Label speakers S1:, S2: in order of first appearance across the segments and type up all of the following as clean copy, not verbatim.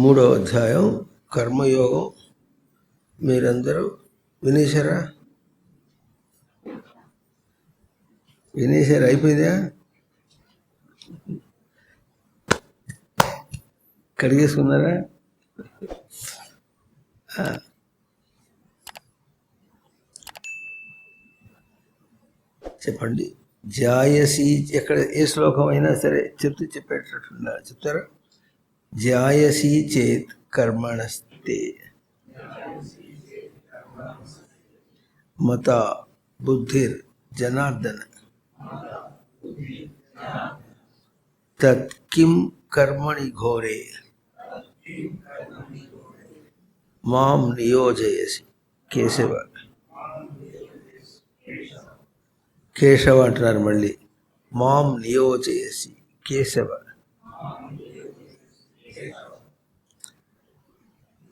S1: మూడవ అధ్యాయం కర్మయోగం. మీరందరూ వినేశారా? అయిపోయిందా? కడిగేసుకున్నారా? చెప్పండి. జాయసి ఎక్కడ ఏ శ్లోకం అయినా సరే చెప్పేటట్టున్నారు. చెప్తారా? జాయసి చేత్ కర్మణస్తే మత బుద్ధిర్ జనార్దన తత్ కిం కర్మణి ఘోరే మాం నియోజయసి. కేశవ అంటున్నారు మళ్ళీ. మాం నియోజయసి కేశవ.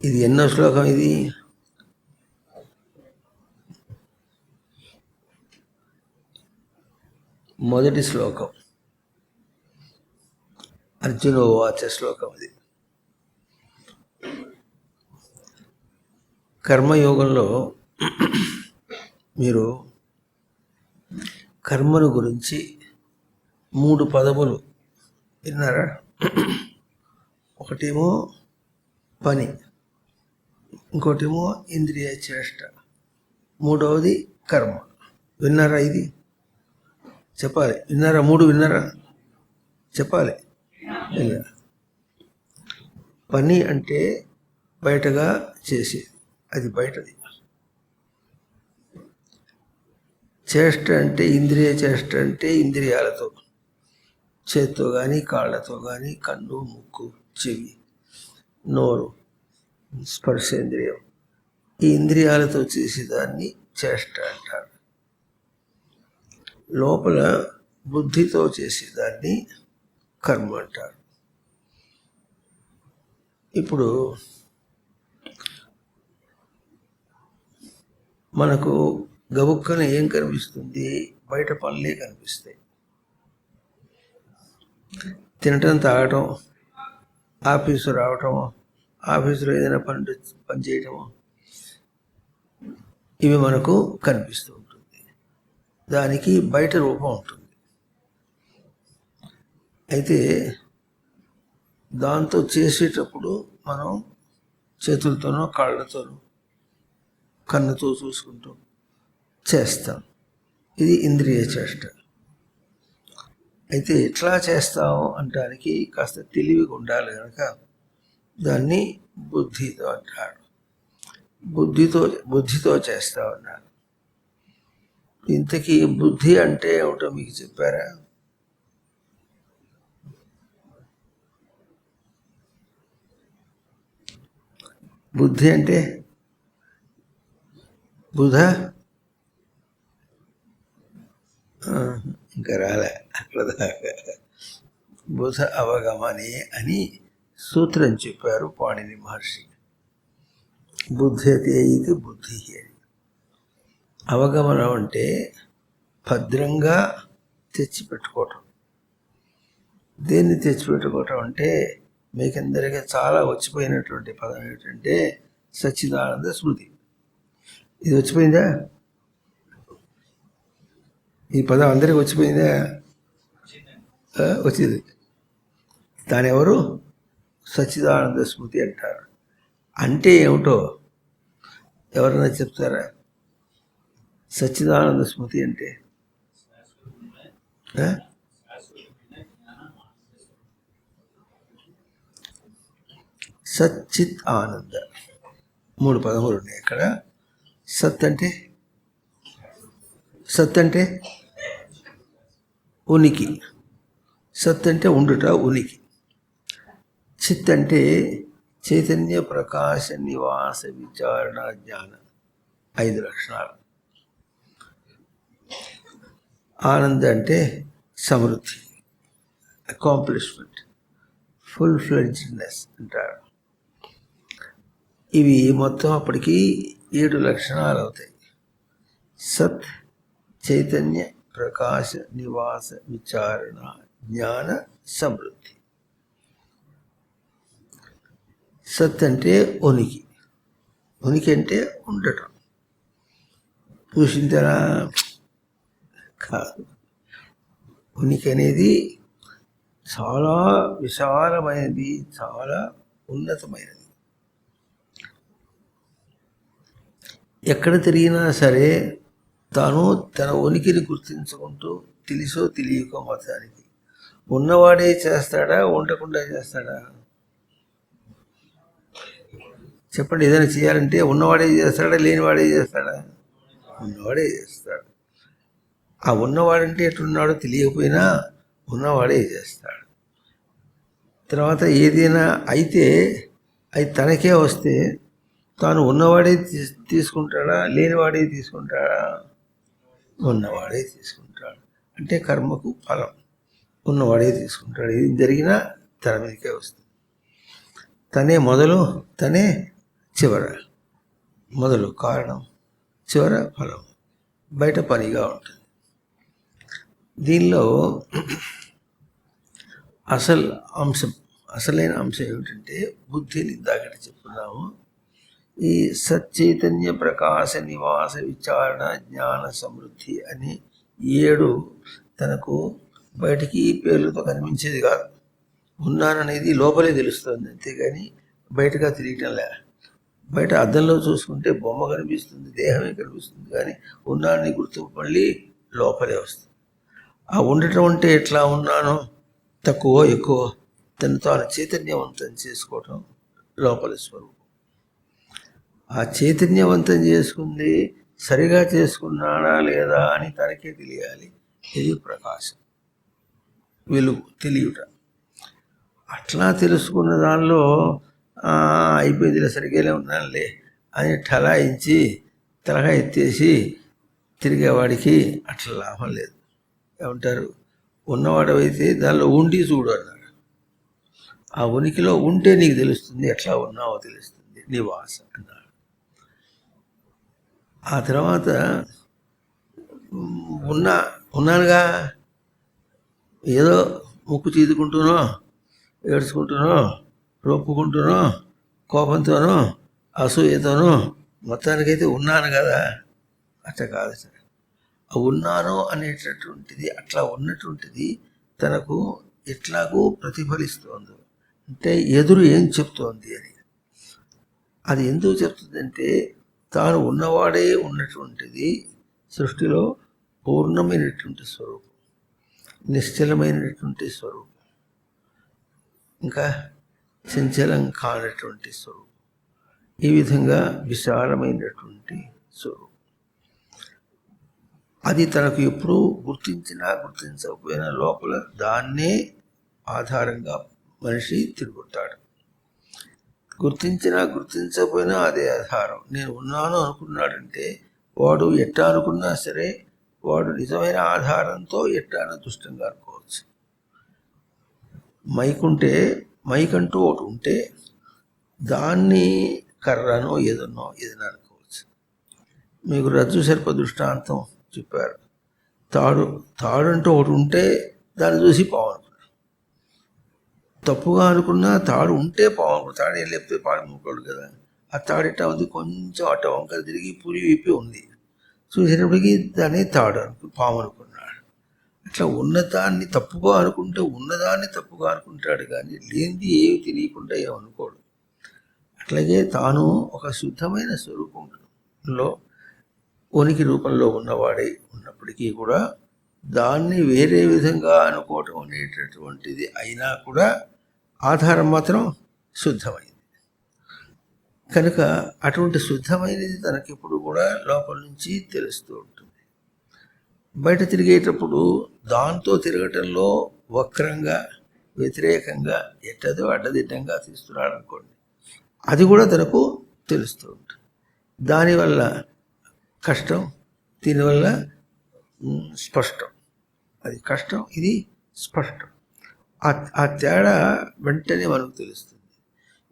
S1: ఇది ఎన్నో శ్లోకం? ఇది మొదటి శ్లోకం. అర్జునోవాచ శ్లోకం ఇది. కర్మయోగంలో మీరు కర్మను గురించి 3 పదములు విన్నారా? ఒకటేమో పని, ఇంకోటేమో ఇంద్రియ చేష్ట, మూడవది కర్మ. విన్నారా? ఇది చెప్పాలి. విన్నారా? 3 విన్నారా? చెప్పాలి. పని అంటే బయటగా చేసేది, అది బయటది. చేష్ట అంటే ఇంద్రియ చేష్ట అంటే ఇంద్రియాలతో, చేత్తో కానీ కాళ్ళతో కానీ, కన్ను, ముక్కు, చెవి, నోరు, స్పర్శేంద్రియం, ఈ ఇంద్రియాలతో చేసేదాన్ని చేష్ట అంటారు. లోపల బుద్ధితో చేసేదాన్ని కర్మ అంటారు. ఇప్పుడు మనకు గబుక్కన ఏం కనిపిస్తుంది? బయట పనులే కనిపిస్తాయి. తినటం, తాగటం, ఆఫీసు రావటం, ఆఫీసులో ఏదైనా పని చేయటము, ఇవి మనకు కనిపిస్తూ ఉంటుంది. దానికి బయట రూపం ఉంటుంది. అయితే దాంతో చేసేటప్పుడు మనం చేతులతోనో కాళ్ళతోనో కన్నుతో చూసుకుంటూ చేస్తాం. ఇది ఇంద్రియ చేష్ట. అయితే ఎట్లా చేస్తాం అంటానికి కాస్త తెలివిగా ఉండాలి కనుక దాన్ని బుద్ధితో అంటారు. బుద్ధితో చేస్తా ఉన్నారు. ఇంతకీ బుద్ధి అంటే ఏమిటో మీకు చెప్పారా? బుద్ధి అంటే బుధ ఇంకా రాలే అక్కడ దాకా. బుధ అవగమనే అని సూత్రం చెప్పారు పాణిని మహర్షి. బుద్ధ్యతే ఇది బుద్ధి అని. అవగమనం అంటే భద్రంగా తెచ్చిపెట్టుకోవటం. దేన్ని తెచ్చిపెట్టుకోవటం అంటే మీకందరికీ చాలా వచ్చిపోయినటువంటి పదం ఏమిటంటే సచ్చిదానంద స్మృతి. ఇది వచ్చిపోయిందా? ఈ పదం అందరికీ వచ్చిపోయిందా? వచ్చింది. దాని ఎవరు? సచ్చిదానంద స్మృతి అంటారు. అంటే ఏమిటో ఎవరైనా చెప్తారా? సచ్చిదానంద స్మృతి అంటే సచ్చిత్ ఆనంద. 3 పదములు ఉన్నాయి అక్కడ. సత్ అంటే ఉనికి. సత్ అంటే ఉండుట, ఉనికి. చిత్ అంటే చైతన్య, ప్రకాశ, నివాస, విచారణ, జ్ఞాన, 5 లక్షణాలు. ఆనంద అంటే సమృద్ధి, అకాంప్లిష్మెంట్, ఫుల్ ఫ్లెడ్జ్డ్నెస్ అంటారు. ఇవి మొత్తం అప్పటికి 7 లక్షణాలు అవుతాయి. సత్, చైతన్య, ప్రకాశ, నివాస, విచారణ, జ్ఞాన, సమృద్ధి. సత్ అంటే ఉనికి. ఉనికి అంటే ఉండటం. పూషించరా కాదు. ఉనికి అనేది చాలా విశాలమైనది, చాలా ఉన్నతమైనది. ఎక్కడ తిరిగినా సరే తాను తన ఉనికిని గుర్తించుకుంటూ తెలుసో తెలియకో మొత్తానికి ఉన్నవాడే చేస్తాడా, ఉండకుండా చేస్తాడా? చెప్పండి. ఏదైనా చేయాలంటే ఉన్నవాడే చేస్తాడా, లేనివాడే చేస్తాడా? ఉన్నవాడే చేస్తాడు. ఆ ఉన్నవాడంటే ఎట్లున్నాడో తెలియకపోయినా ఉన్నవాడే చేస్తాడు. తర్వాత ఏదైనా అయితే అది తనకే వస్తే తాను ఉన్నవాడే తీసుకుంటాడా, లేనివాడే తీసుకుంటాడా? ఉన్నవాడే తీసుకుంటాడు. అంటే కర్మకు ఫలం ఉన్నవాడే తీసుకుంటాడు. ఇది జరిగినా తన మీదకే వస్తుంది. తనే మొదలు, తనే చివర. మొదలు కారణం, చివర ఫలం. బయట పనిగా ఉంటుంది. దీనిలో అసలైన అంశం ఏమిటంటే బుద్ధిని ఇందాకటి చెప్పుకున్నాము. ఈ సచ్చైతన్య ప్రకాశ నివాస విచారణ జ్ఞాన సమృద్ధి అని 7 తనకు బయటికి పేర్లతో కనిపించేది కాదు. ఉన్నాననేది లోపలే తెలుస్తుంది, అంతేగాని బయటగా తిరగటంలే. బయట అద్దంలో చూసుకుంటే బొమ్మ కనిపిస్తుంది, దేహమే కనిపిస్తుంది, కానీ ఉన్నానని గుర్తింపు మళ్ళీ లోపలే వస్తుంది. ఆ ఉండటం అంటే ఎట్లా ఉన్నానో తక్కువ ఎక్కువ తను తాను చైతన్యవంతం చేసుకోవటం లోపల స్వరూపం. ఆ చైతన్యవంతం చేసుకుంది సరిగా చేసుకున్నాడా లేదా అని తనకే తెలియాలి. ఇది ప్రకాశం, వెలుగు, తెలియట. అట్లా తెలుసుకున్న దానిలో అయిపోయిందిలే, సరిగ్గానే ఉన్నానులే అని ఠలాయించి తలగా ఎత్తేసి తిరిగేవాడికి అట్లా లాభం లేదు. ఏమంటారు? ఉన్నవాడవైతే దానిలో ఉండి చూడు అన్నాడు. ఆ ఉనికిలో ఉంటే నీకు తెలుస్తుంది, ఎట్లా ఉన్నావో తెలుస్తుంది, నివాస అన్నాడు. ఆ తర్వాత ఉన్నానుగా, ఏదో ముక్కు చీదుకుంటూనో, ఏడ్చుకుంటూనో, రొప్పుకుంటూనో, కోపంతోనో, అసూయతోనో మొత్తానికైతే ఉన్నాను కదా. అట్లా కాదు సార్. ఉన్నాను అనేటటువంటిది, అట్లా ఉన్నటువంటిది తనకు ఎట్లాగూ ప్రతిఫలిస్తోంది. అంటే ఎదురు ఏం చెప్తోంది అని. అది ఎందుకు చెప్తుందంటే తాను ఉన్నవాడే ఉన్నటువంటిది సృష్టిలో పూర్ణమైనటువంటి స్వరూపం, నిశ్చలమైనటువంటి స్వరూపం, ఇంకా చంచలం కానటువంటి స్వరూపం. ఈ విధంగా విశాలమైనటువంటి స్వరూపం. అది తనకు ఎప్పుడూ గుర్తించినా గుర్తించకపోయినా లోపల దాన్నే ఆధారంగా మనిషి తిరుగుతాడు. గుర్తించినా గుర్తించకపోయినా అదే ఆధారం. నేను ఉన్నాను అనుకున్నాడంటే వాడు ఎట్టా అనుకున్నా సరే వాడు నిజమైన ఆధారంతో ఎట్టానో దుష్టంగా అనుకోవచ్చు. మైకంటూ ఒకటి ఉంటే దాన్ని కర్రనో ఏదన్నా అనుకోవచ్చు. మీకు రజ్జు సర్ప దృష్టాంతం చెప్పారు. తాడంటూ ఒకటి ఉంటే దాన్ని చూసి పావు అనుకున్నాడు. తప్పుగా అనుకున్నా తాడు ఉంటే పావు అనుకున్నాడు. తాడు ఏం లేకపోతే పాడు అనుకోడు కదా. ఆ తాడెట్టా ఉంది, కొంచెం అట్ట వంకలు తిరిగి పులి విప్పి ఉంది. చూసేటప్పటికి దాన్ని పాము అనుకున్నాడు. అట్లా ఉన్నదాన్ని తప్పుగా అనుకుంటే ఉన్నదాన్ని తప్పుగా అనుకుంటాడు, కానీ లేనిది ఏమి తెలియకుండా ఏమనుకోడు. అట్లాగే తాను ఒక శుద్ధమైన స్వరూపంలో ఉనికి రూపంలో ఉన్నవాడై ఉన్నప్పటికీ కూడా దాన్ని వేరే విధంగా అనుకోవటం అనేటటువంటిది అయినా కూడా ఆధారం మాత్రం శుద్ధమైంది. కనుక అటువంటి శుద్ధమైనది తనకెప్పుడు కూడా లోపల నుంచి తెలుస్తూ ఉంటుంది. బయట తిరిగేటప్పుడు దాంతో తిరగటంలో వక్రంగా, వ్యతిరేకంగా, ఎట్టదో అడ్డదిడ్డంగా తీస్తున్నాడు అనుకోండి, అది కూడా తనకు తెలుస్తూ ఉంటుంది. దానివల్ల కష్టం, దీనివల్ల స్పష్టం. అది కష్టం, ఇది స్పష్టం. ఆ తేడా వెంటనే మనకు తెలుస్తుంది.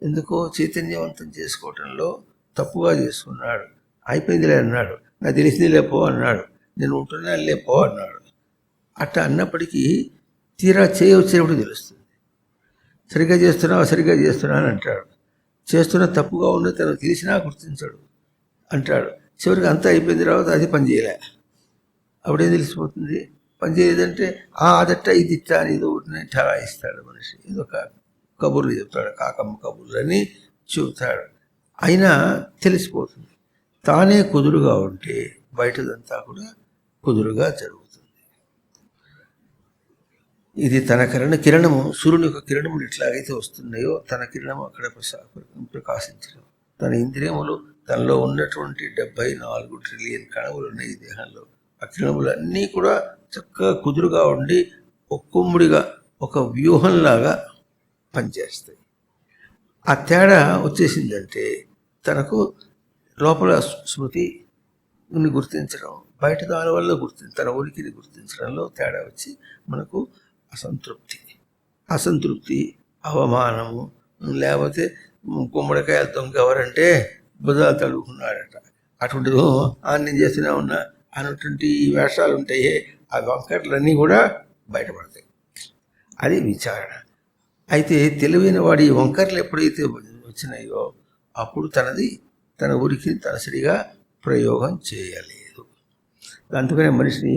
S1: ఎందుకో చైతన్యవంతం చేసుకోవటంలో తప్పుగా చేసుకున్నాడు, అయిపోయిందిలే అన్నాడు, నాకు తెలిసిందిలే పో అన్నాడు, నేను ఉంటున్నానులే పో అన్నాడు. అట్లా అన్నప్పటికీ తీరా చేయవచ్చినప్పుడు తెలుస్తుంది. సరిగ్గా చేస్తున్నాను అంటాడు. చేస్తున్న తప్పుగా ఉన్న తనకు తెలిసినా గుర్తించడు అంటాడు. చివరికి అంతా అయిపోయిన తర్వాత అది పని చేయలే. అప్పుడేం తెలిసిపోతుంది? పని చేయలేదంటే అదట్ట ఇది ఇట్టా అని ఏదో ఒకటి చాలా ఇస్తాడు మనిషి. ఇదొక కబుర్లు చెప్తాడు, కాకమ్మ కబుర్లు అని చెబుతాడు. అయినా తెలిసిపోతుంది. తానే కుదురుగా ఉంటే బయటదంతా కూడా కుదురుగా జరుగుతుంది. ఇది తన కిరణము సూర్యుని యొక్క కిరణములు ఎట్లాగైతే వస్తున్నాయో తన కిరణము అక్కడ ప్రకాశించడం. తన ఇంద్రియములు, తనలో ఉన్నటువంటి 74 ట్రిలియన్ కణములు ఉన్నాయి ఈ దేహంలో. ఆ కిరణములన్నీ కూడా చక్కగా కుదురుగా ఉండి ఒక్కొమ్ముడిగా ఒక వ్యూహంలాగా పనిచేస్తాయి. ఆ తేడా వచ్చేసిందంటే తనకు లోపల స్మృతిని గుర్తించడం, బయట దాని వల్ల తన ఉనికిని గుర్తించడంలో తేడా వచ్చి మనకు అసంతృప్తి, అవమానము, లేకపోతే గుమ్మడికాయ దొంగ ఎవరంటే బుధాలు తడుకున్నాడట, అటువంటిది నేను చేస్తూనే ఉన్నా అన్నటువంటి వేషాలు ఉంటాయి. ఆ వంకర్లన్నీ కూడా బయటపడతాయి. అది విచారణ. అయితే తెలివైన వాడి వంకర్లు ఎప్పుడైతే వచ్చినాయో అప్పుడు తన ఉనికిని తనసరిగా ప్రయోగం చేయలేదు. అందుకనే మనిషిని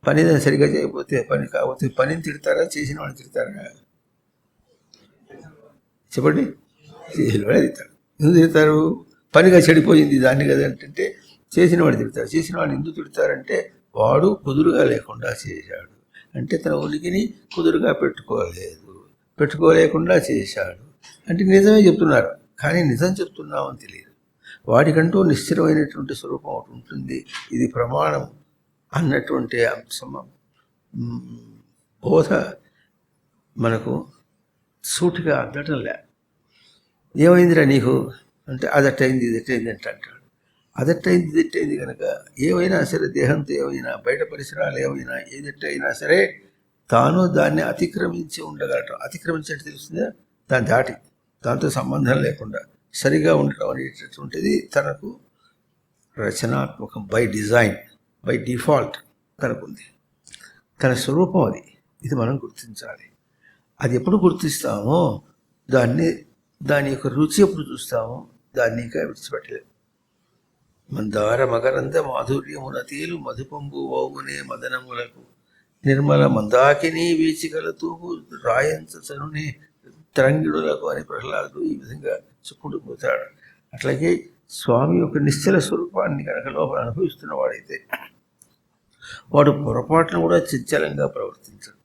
S1: పని సరిగా చేయకపోతే, పని కాకపోతే పనిని తిడతారా, చేసిన వాడిని తిడతారా? చెప్పండి. చేసిన వాడే తిడతారు. ఎందుకు తిడతారు? పనిగా చెడిపోయింది దాన్ని కదా అంటే చేసిన వాడు తిడతారు. చేసిన వాడిని ఎందుకు తిడతారంటే వాడు కుదురుగా లేకుండా చేశాడు, అంటే తన ఉనికిని కుదురుగా పెట్టుకోలేకుండా చేశాడు అంటే నిజమే చెప్తున్నారు, కానీ నిజం చెప్తున్నామని తెలియదు. వాడికంటూ నిశ్చలమైనటువంటి స్వరూపం ఒకటి ఉంటుంది. ఇది ప్రమాణం అన్నటువంటి అంశం బోధ మనకు సూటిగా అందటం లే. ఏమైందిరా నీకు అంటే అదట్టయింది ఇదట్టయింది అంటే అంటాడు. అదట్టయింది ఇదట్టయింది కనుక ఏమైనా సరే, దేహంతో ఏమైనా, బయట పరిసరాలు ఏమైనా, ఏదట్టయినా సరే తాను దాన్ని అతిక్రమించి ఉండగలటం. అతిక్రమించినట్టు తెలుస్తుందా? దాన్ని దాటి, దాంతో సంబంధం లేకుండా సరిగా ఉండటం అనేటటువంటిది తనకు రచనాత్మకం, బై డిజైన్, బై డిఫాల్ట్ తనకుంది. తన స్వరూపం అది. ఇది మనం గుర్తించాలి. అది ఎప్పుడు గుర్తిస్తామో దాని యొక్క రుచి ఎప్పుడు చూస్తామో దాన్ని ఇంకా విడిచిపెట్టలేదు. మందార మకరంద మాధుర్యమున తేలు మధుపంబు వౌగునే మదనములకు నిర్మల మందాకిని వీచికల తూపు రాయంచనుని తరంగిడులకు అని ప్రహ్లాదుడు ఈ విధంగా చెప్పుకుంటూ పోతాడు. అట్లాగే స్వామి యొక్క నిశ్చల స్వరూపాన్ని కనుక లోపల అనుభవిస్తున్న వాడైతే వాడు పొరపాటును కూడా చంచలంగా ప్రవర్తించడు,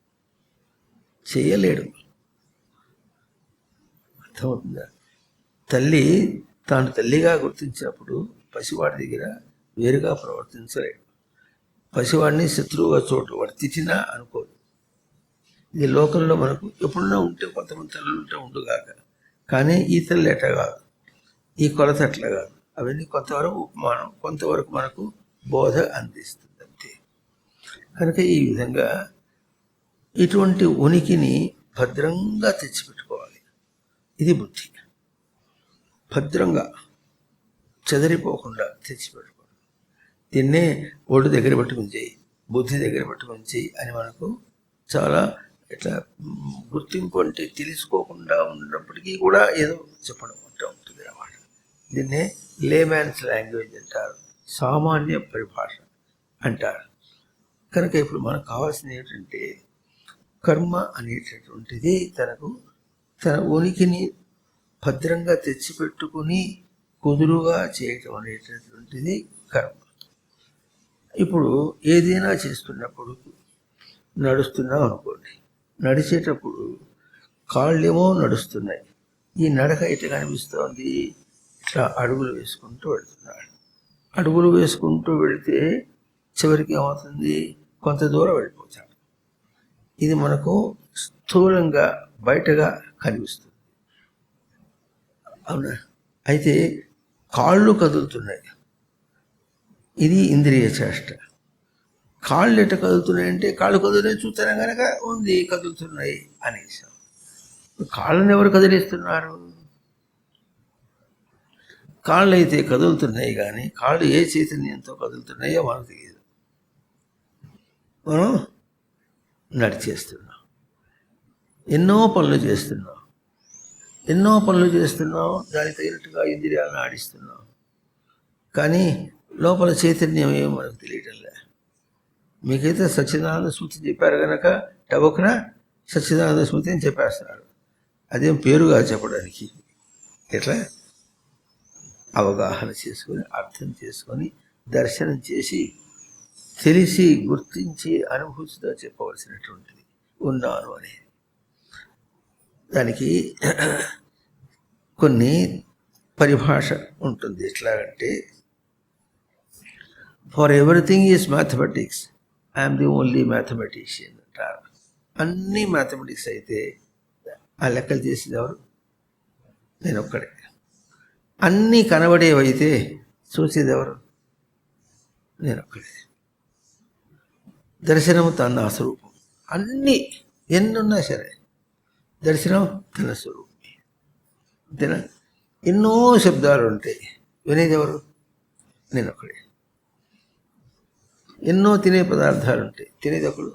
S1: చేయలేడు. అర్థమవుతుందా? తల్లి తాను తల్లిగా గుర్తించినప్పుడు పసివాడి దగ్గర వేరుగా ప్రవర్తించలేడు. పసివాడిని శత్రువుగా చూడు, వాడు తిట్టినా అనుకోదు. ఇది లోకంలో మనకు ఎప్పుడున్నా ఉంటే కొంతమంది తల్లులు ఉంటే ఉండుగాక, కానీ ఈ తల్లి ఎట్లా కాదు, ఈ కొలత అట్లా కాదు. అవన్నీ కొంతవరకు ఉపమానం, కొంతవరకు మనకు బోధ అందిస్తుంది అంతే. కనుక ఈ విధంగా ఇటువంటి ఉనికిని భద్రంగా తెచ్చిపెట్టుకోవాలి. ఇది బుద్ధి. భద్రంగా చెదరిపోకుండా తెచ్చిపెట్టుకోవాలి. దీన్నే ఒళ్ళు దగ్గర పెట్టుకుని చేయి, బుద్ధి దగ్గర పెట్టుకుని చేయి అని మనకు చాలా ఇట్లా గుర్తింపు అంటే తెలుసుకోకుండా ఉన్నప్పటికీ కూడా ఏదో చెప్పడం అంటూ ఉంటుంది అన్నమాట. దీన్నే లేమ్యాన్స్ లాంగ్వేజ్ అంటారు, సామాన్య పరిభాష అంటారు. కనుక ఇప్పుడు మనకు కావాల్సింది ఏంటంటే కర్మ అనేటటువంటిది తన ఉనికిని భద్రంగా తెచ్చిపెట్టుకుని కుదురుగా చేయటం అనేటటువంటిది కర్మ. ఇప్పుడు ఏదైనా చేస్తున్నప్పుడు నడుస్తున్నాం అనుకోండి, నడిచేటప్పుడు కాళ్ళేమో నడుస్తున్నాయి, ఈ నడక ఎట్లా కనిపిస్తోంది? ఇట్లా అడుగులు వేసుకుంటూ వెళ్తున్నాడు. అడుగులు వేసుకుంటూ వెళితే చివరికి ఏమవుతుంది? కొంత దూరం వెళ్ళిపోతాడు. ఇది మనకు స్థూలంగా బయటగా కనిపిస్తుంది, అవునా? అయితే కాళ్ళు కదులుతున్నాయి, ఇది ఇంద్రియ చేష్ట. కాళ్ళు ఎట్ట కదులుతున్నాయంటే కాళ్ళు కదులుతున్నాయి చూస్తేనే కనుక ఉంది కదులుతున్నాయి అనేసి. కాళ్ళని ఎవరు కదిలిస్తున్నారు? కాళ్ళు అయితే కదులుతున్నాయి, కానీ కాళ్ళు ఏ చైతన్యంతో కదులుతున్నాయో మనకు తెలియదు. మనం నడిచేస్తున్నాం, ఎన్నో పనులు చేస్తున్నాం, ఎన్నో పనులు చేస్తున్నాం, దానికి తగినట్టుగా ఇంద్రియాలను ఆడిస్తున్నాం, కానీ లోపల చైతన్యం ఏమో మనకు తెలియటంలే. మీకైతే సచ్చిదానంద స్మృతి చెప్పారు కనుక టబుక్కున సచ్చిదానంద స్మృతి అని చెప్పేస్తున్నారు. అదేం పేరుగా చెప్పడానికి. ఎట్లా అవగాహన చేసుకొని, అర్థం చేసుకొని, దర్శనం చేసి, తెలిసి, గుర్తించి, అనుభూతితో చెప్పవలసినటువంటిది ఉన్నాను అనేది. దానికి కొన్ని పరిభాష ఉంటుంది. ఎట్లాగంటే, for everything is mathematics, I'm the only mathematician అంటారు. అన్నీ మ్యాథమెటిక్స్ అయితే ఆ లెక్కలు చేసేది ఎవరు? నేను ఒక్కడే. అన్నీ కనబడేవైతే చూసేది ఎవరు? నేను ఒక్కడే. దర్శనము తన స్వరూపం. అన్నీ ఎన్నున్నా సరే దర్శనం తన స్వరూపమే. అంతేనా? ఎన్నో శబ్దాలు ఉంటాయి, వినేది ఎవరు? నేను ఒక్కడే. ఎన్నో తినే పదార్థాలు ఉంటాయి, తినేది ఒకడు,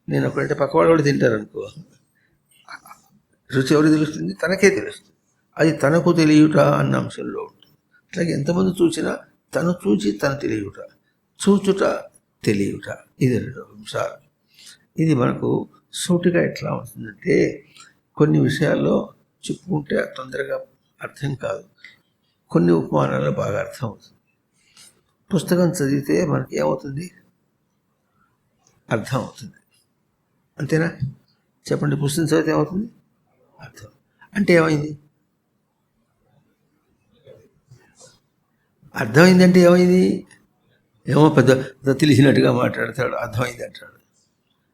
S1: నేను ఒకడంటే పక్కవాడు కూడా తింటారు అనుకో, రుచి ఎవరికి తెలుస్తుంది? తనకే తెలుస్తుంది. అది తనకు తెలియట అన్న అంశంలో ఉంటుంది. అట్లాగే ఎంతమంది చూసినా తను చూచి తను తెలియట, చూచుట తెలియట, ఇది 2 అంశాలు. ఇది మనకు సూటిగా ఎట్లా ఉంటుందంటే, కొన్ని విషయాల్లో చెప్పుకుంటే తొందరగా అర్థం కాదు, కొన్ని ఉపమానాల్లో బాగా అర్థం అవుతుంది. పుస్తకం చదివితే మనకి ఏమవుతుంది? అర్థం అవుతుంది. అంతేనా? చెప్పండి, పుస్తకం చదివితే ఏమవుతుంది? అర్థం. అంటే ఏమైంది? అర్థమైందంటే ఏమైంది? ఏమో పెద్ద తెలిసినట్టుగా మాట్లాడతాడు, అర్థమైంది అంటాడు.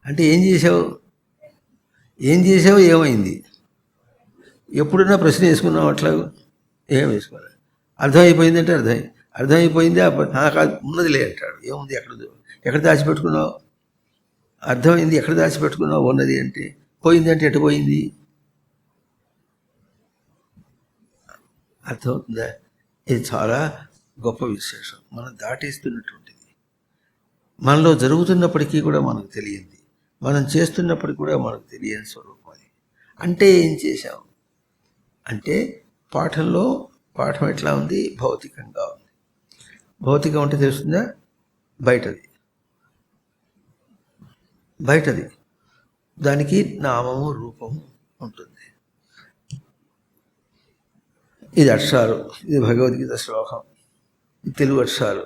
S1: అంటే ఏం చేసావు? ఏమైంది? ఎప్పుడన్నా ప్రశ్న వేసుకున్నావు అట్లా? ఏం వేసుకోవాలి? అర్థమైపోయిందంటే అర్థమైపోయింది. కాదు ఉన్నదిలే అంటాడు. ఏముంది? ఎక్కడ దాచిపెట్టుకున్నావు? అర్థమైంది, ఎక్కడ దాచిపెట్టుకున్నావు? ఉన్నది అంటే పోయిందంటే ఎటు పోయింది? అర్థమవుతుందా? ఇది చాలా గొప్ప విశేషం. మనం దాటేస్తున్నటువంటిది. మనలో జరుగుతున్నప్పటికీ కూడా మనకు తెలియంది, మనం చేస్తున్నప్పటికీ కూడా మనకు తెలియని స్వరూపం అది. అంటే ఏం చేశాం అంటే, పాఠం ఎట్లా ఉంది? భౌతికంగా ఉంది. భౌతికం అంటే తెలుస్తుందా? బయటది. దానికి నామము, రూపము ఉంటుంది. ఇది అక్షరాలు, ఇది భగవద్గీత శ్లోకం, ఇది తెలుగు అక్షరాలు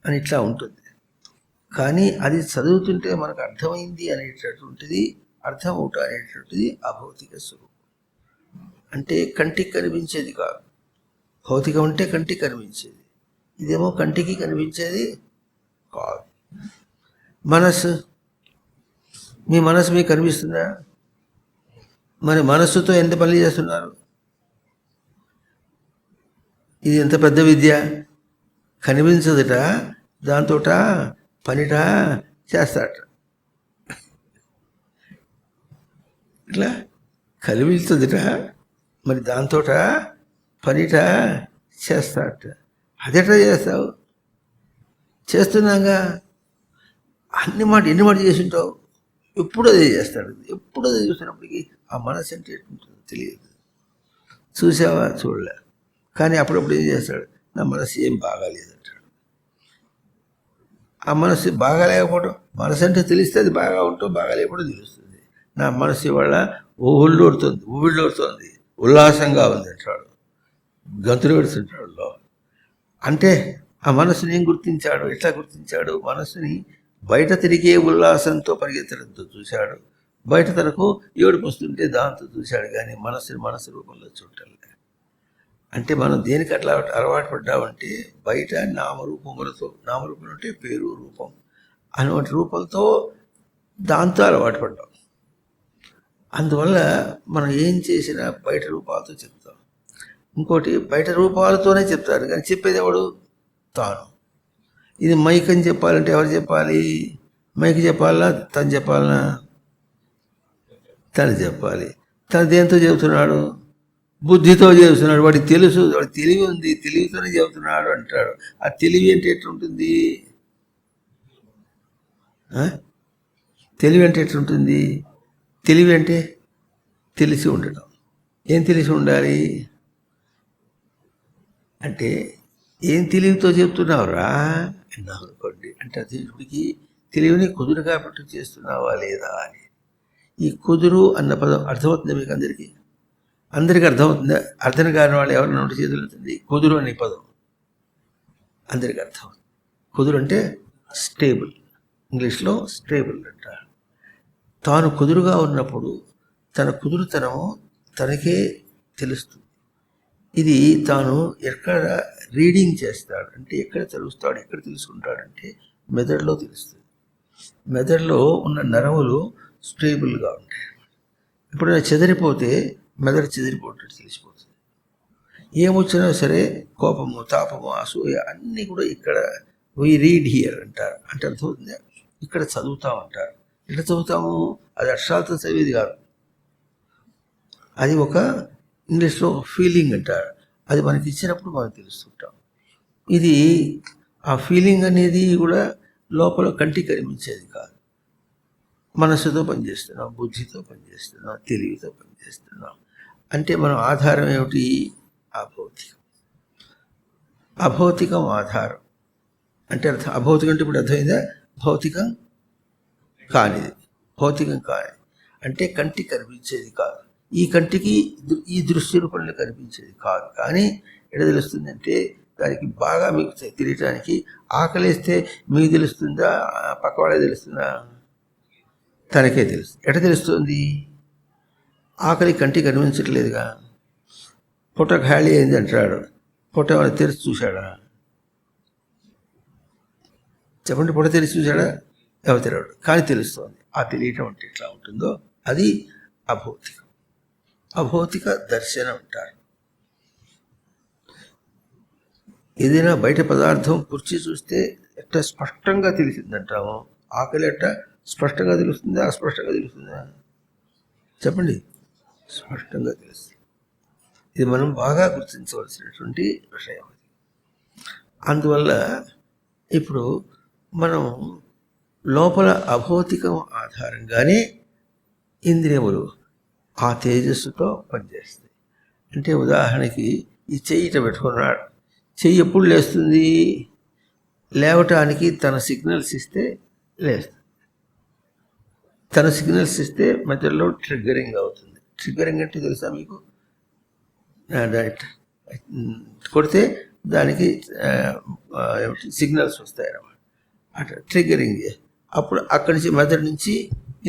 S1: అని ఇట్లా ఉంటుంది. కానీ అది చదువుతుంటే మనకు అర్థమైంది అనేటటువంటిది, అర్థమవుట అనేటటువంటిది అభౌతిక స్వరూపం. అంటే కంటికి కనిపించేది కాదు. భౌతికం అంటే కంటికి కనిపించేది, ఇదేమో కంటికి కనిపించేది కాదు. మీ మనసు మీకు కనిపిస్తుందా? మరి మనస్సుతో ఎంత పని చేస్తున్నారు? ఇది ఎంత పెద్ద విద్య. కనిపించదుట, దాంతో పనిట చేస్తాట. ఇట్లా కనిపించదుట, మరి దాంతో పనిట చేస్తాట. అదెట్లా చేస్తావు? చేస్తున్నాగా. ఎన్ని మాట చేసి ఉంటావు. ఎప్పుడు అదే చేస్తాడు. ఎప్పుడు అదే చూసినప్పటికీ ఆ మనసు అంటే ఎట్టుంటుందో తెలియదు. చూసావా? చూడలే. కానీ అప్పుడప్పుడు ఏం చేస్తాడు? నా మనసు ఏం బాగాలేదంటాడు. ఆ మనసు బాగాలేకపోవడం, మనసు అంటే తెలిస్తే అది బాగా ఉంటాం, బాగాలేకపోవడం తెలుస్తుంది. నా మనసు ఇవాళ ఊబిళ్ళోడుతోంది, ఉల్లాసంగా ఉంది అంటాడు, గంతులు పెడుతుంటాడు. అంటే ఆ మనసుని ఏం గుర్తించాడు? ఎట్లా గుర్తించాడు? మనసుని బయట తిరిగే ఉల్లాసంతో పరిగెత్తడంతో చూశాడు, బయట తనకు ఏడుపు వస్తుంటే దాంతో చూశాడు, కానీ మనసు రూపంలో చూడటం. అంటే మనం దేనికి అట్లా అలవాటు పడ్డామంటే, బయట నామరూపం అంటే పేరు, రూపం అటువంటి రూపంతో దాంతో అలవాటు పడ్డాం. అందువల్ల మనం ఏం చేసినా బయట రూపాలతో చెప్తాం. ఇంకోటి, బయట రూపాలతోనే చెప్తారు, కానీ చెప్పేది ఎవడు? తాను. ఇది మైక్ అని చెప్పాలంటే ఎవరు చెప్పాలి? మైక్ చెప్పాలనా తను చెప్పాలనా? తను చెప్పాలి. తను దేంతో చెబుతున్నాడు? బుద్ధితో చెబుతున్నాడు. వాడికి తెలుసు, వాడి తెలివి ఉంది, తెలివితోనే చెబుతున్నాడు అంటాడు. ఆ తెలివి అంటే ఎట్లుంటుంది? తెలివి అంటే ఎట్లుంటుంది? తెలివి అంటే తెలిసి ఉండటం. ఏం తెలిసి ఉండాలి అంటే, ఏం తెలివితో చెప్తున్నావురా అన్నావు అనుకోండి, అంటే అతనికి తెలివిని కుదురు కాబట్టి చేస్తున్నావా లేదా అని. ఈ కుదురు అన్న పదం అర్థమవుతుంది మీకు అందరికీ? అందరికీ అర్థమవుతుందా? అర్థం కాని వాళ్ళు ఎవరు నోటి చేతులుతుంది కుదురు అనే పదం అందరికీ అర్థమవుతుంది. కుదురు అంటే స్టేబుల్, ఇంగ్లీష్లో స్టేబుల్ అంటారు. తాను కుదురుగా ఉన్నప్పుడు తన కుదురుతనము తనకే తెలుస్తుంది. ఇది తాను ఎక్కడ రీడింగ్ చేస్తాడు అంటే, ఎక్కడ తెలుస్తాడు, ఎక్కడ తెలుసుకుంటాడంటే మెదడులో తెలుస్తుంది. మెదడులో ఉన్న నరములు స్టేబుల్గా ఉంటాయి. ఎప్పుడైనా చెదిరిపోతే మెదడు చెదిరిపోతుంది తెలిసిపోతుంది. ఏమొచ్చినా సరే కోపము, తాపము, అసూయ అన్నీ కూడా ఇక్కడ వీ రీడ్ హియర్ అంటారు. అంటే అర్థమవుతుంది, ఇక్కడ చదువుతాం అంటారు. ఎట్లా చదువుతాము? అది అక్షరాలతో చదివేది కాదు, అది ఒక ఇంగ్లీష్లో ఫీలింగ్ అంటారు. అది మనకి ఇచ్చినప్పుడు మనకు తెలుస్తుంటాం. ఇది ఆ ఫీలింగ్ అనేది కూడా లోపల కంటికి కనిపించేది కాదు. మనసుతో పనిచేస్తున్నాం, బుద్ధితో పనిచేస్తున్నాం, తెలివితో పనిచేస్తున్నాం. అంటే మనం ఆధారం ఏమిటి? అభౌతికం. అభౌతికం ఆధారం అంటే అర్థం. అభౌతికం అంటే ఇప్పుడు అర్థమైందా? భౌతికం కానిది, భౌతికం కానిది అంటే కంటికి కనిపించేది కాదు. ఈ కంటికి ఈ దృశ్య రూపంలో కనిపించేది కాదు. కానీ ఎక్కడ తెలుస్తుందంటే, దానికి బాగా మీకు తెలియటానికి ఆకలిస్తే మీకు తెలుస్తుందా, పక్క వాళ్ళే తెలుస్తుందా? తనకే తెలుస్తుంది. ఎట తెలుస్తుంది? ఆకలి కంటికి కనిపించట్లేదుగా. పొట్ట ఖాళీ అయింది అంటాడు, పొట్ట ఏమైనా తెరిచి చూశాడా? చెప్పండి, పొట్ట తెరిచి చూశాడా? ఎవరు తెలియడు, కానీ తెలుస్తుంది. ఆ తెలియటం అంటే ఎట్లా ఉంటుందో అది అభౌతికం. అభౌతిక దర్శనం అంటారు. ఏదైనా బయట పదార్థం కుర్చీ చూస్తే ఎట్లా స్పష్టంగా తెలిసిందంటాము, ఆకలి ఎట్ట స్పష్టంగా తెలుస్తుందా, అస్పష్టంగా తెలుస్తుందా? చెప్పండి, స్పష్టంగా తెలుస్తుంది. ఇది మనం బాగా గుర్తించవలసినటువంటి విషయం. అందువల్ల ఇప్పుడు మనం లోపల అభౌతికం ఆధారంగానే ఇంద్రియములు ఆ తేజస్సుతో పనిచేస్తాయి. అంటే ఉదాహరణకి ఈ చెయ్యి ఇట పెట్టుకున్నాడు, చెయ్యి ఎప్పుడు లేస్తుంది? లేవటానికి తన సిగ్నల్స్ ఇస్తే లేస్తుంది. తన సిగ్నల్స్ ఇస్తే మెదడులో ట్రిగ్గరింగ్ అవుతుంది. ట్రిగ్గరింగ్ అంటే తెలుసా మీకు? కొడితే దానికి సిగ్నల్స్ వస్తాయి అన్నమాట. అట్లా ట్రిగ్గరింగ్. అప్పుడు అక్కడి నుంచి మెదడు నుంచి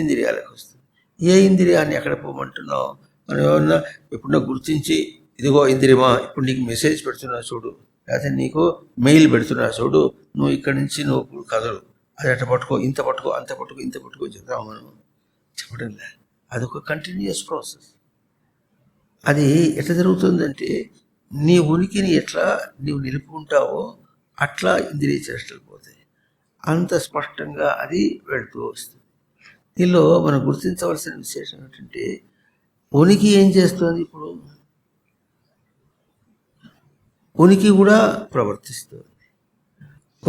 S1: ఇంద్రియాలకు వస్తుంది. ఏ ఇంద్రియాన్ని ఎక్కడ పోమంటున్నావు? మనం ఏమన్నా ఎప్పుడన్నా గుర్తించి, ఇదిగో ఇంద్రియమా ఇప్పుడు నీకు మెసేజ్ పెడుతున్నా చూడు, లేకపోతే నీకు మెయిల్ పెడుతున్నా చూడు, నువ్వు ఇక్కడి నుంచి నువ్వు కదలు, అది అట్ట పట్టుకో, ఇంత పట్టుకో, అంత పట్టుకో, ఇంత పట్టుకో చెప్తాము మనం. చెప్పడం లేదు, అదొక కంటిన్యూస్ ప్రాసెస్. అది ఎట్లా జరుగుతుందంటే, నీ ఉనికిని ఎట్లా నీవు నిలుపుకుంటావో అట్లా ఇంద్రియ చేష్టలు పోతాయి. అంత స్పష్టంగా అది వెళుతూ వస్తుంది. దీనిలో మనం గుర్తించవలసిన విశేషం ఏంటంటే, ఉనికి ఏం చేస్తుంది? ఇప్పుడు ఉనికి కూడా ప్రవర్తిస్తుంది.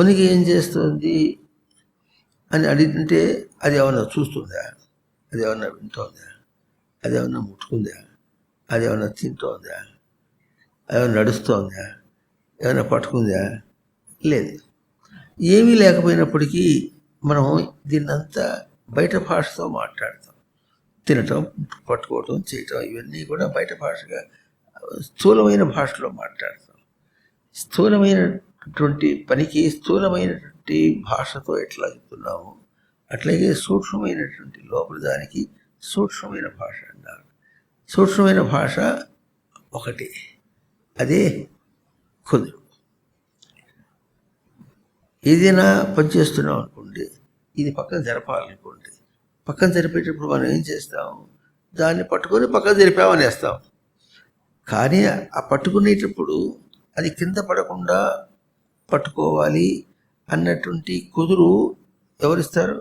S1: ఉనికి ఏం చేస్తుంది అని అడిగితే, అది ఏమన్నా చూస్తుందా, అది ఏమన్నా వింటోందా, అది ఏమన్నా ముట్టుకుందా, అది ఏమన్నా తింటోందా, ఏమైనా నడుస్తోందా, ఏమైనా పట్టుకుందా? లేదు. ఏమీ లేకపోయినప్పటికీ మనం దీన్నంతా బయట భాషతో మాట్లాడతాం. తినటం, పట్టుకోవటం, చేయటం ఇవన్నీ కూడా బయట భాషగా స్థూలమైన భాషలో మాట్లాడతాం. స్థూలమైనటువంటి పనికి స్థూలమైనటువంటి భాషతో ఎట్లా చెప్తున్నాము, అట్లాగే సూక్ష్మమైనటువంటి లోపల దానికి సూక్ష్మమైన భాష అన్నారు. సూక్ష్మమైన భాష ఒకటి, అదే కుదురు. ఏదైనా పనిచేస్తున్నాం అనుకోండి, ఇది పక్కన జరపాలనుకోండి, పక్కన జరిపేటప్పుడు మనం ఏం చేస్తాం? దాన్ని పట్టుకొని పక్కన జరిపామని వేస్తాం. కానీ ఆ పట్టుకునేటప్పుడు అది కింద పడకుండా పట్టుకోవాలి అన్నటువంటి కుదురు ఎవరిస్తారు?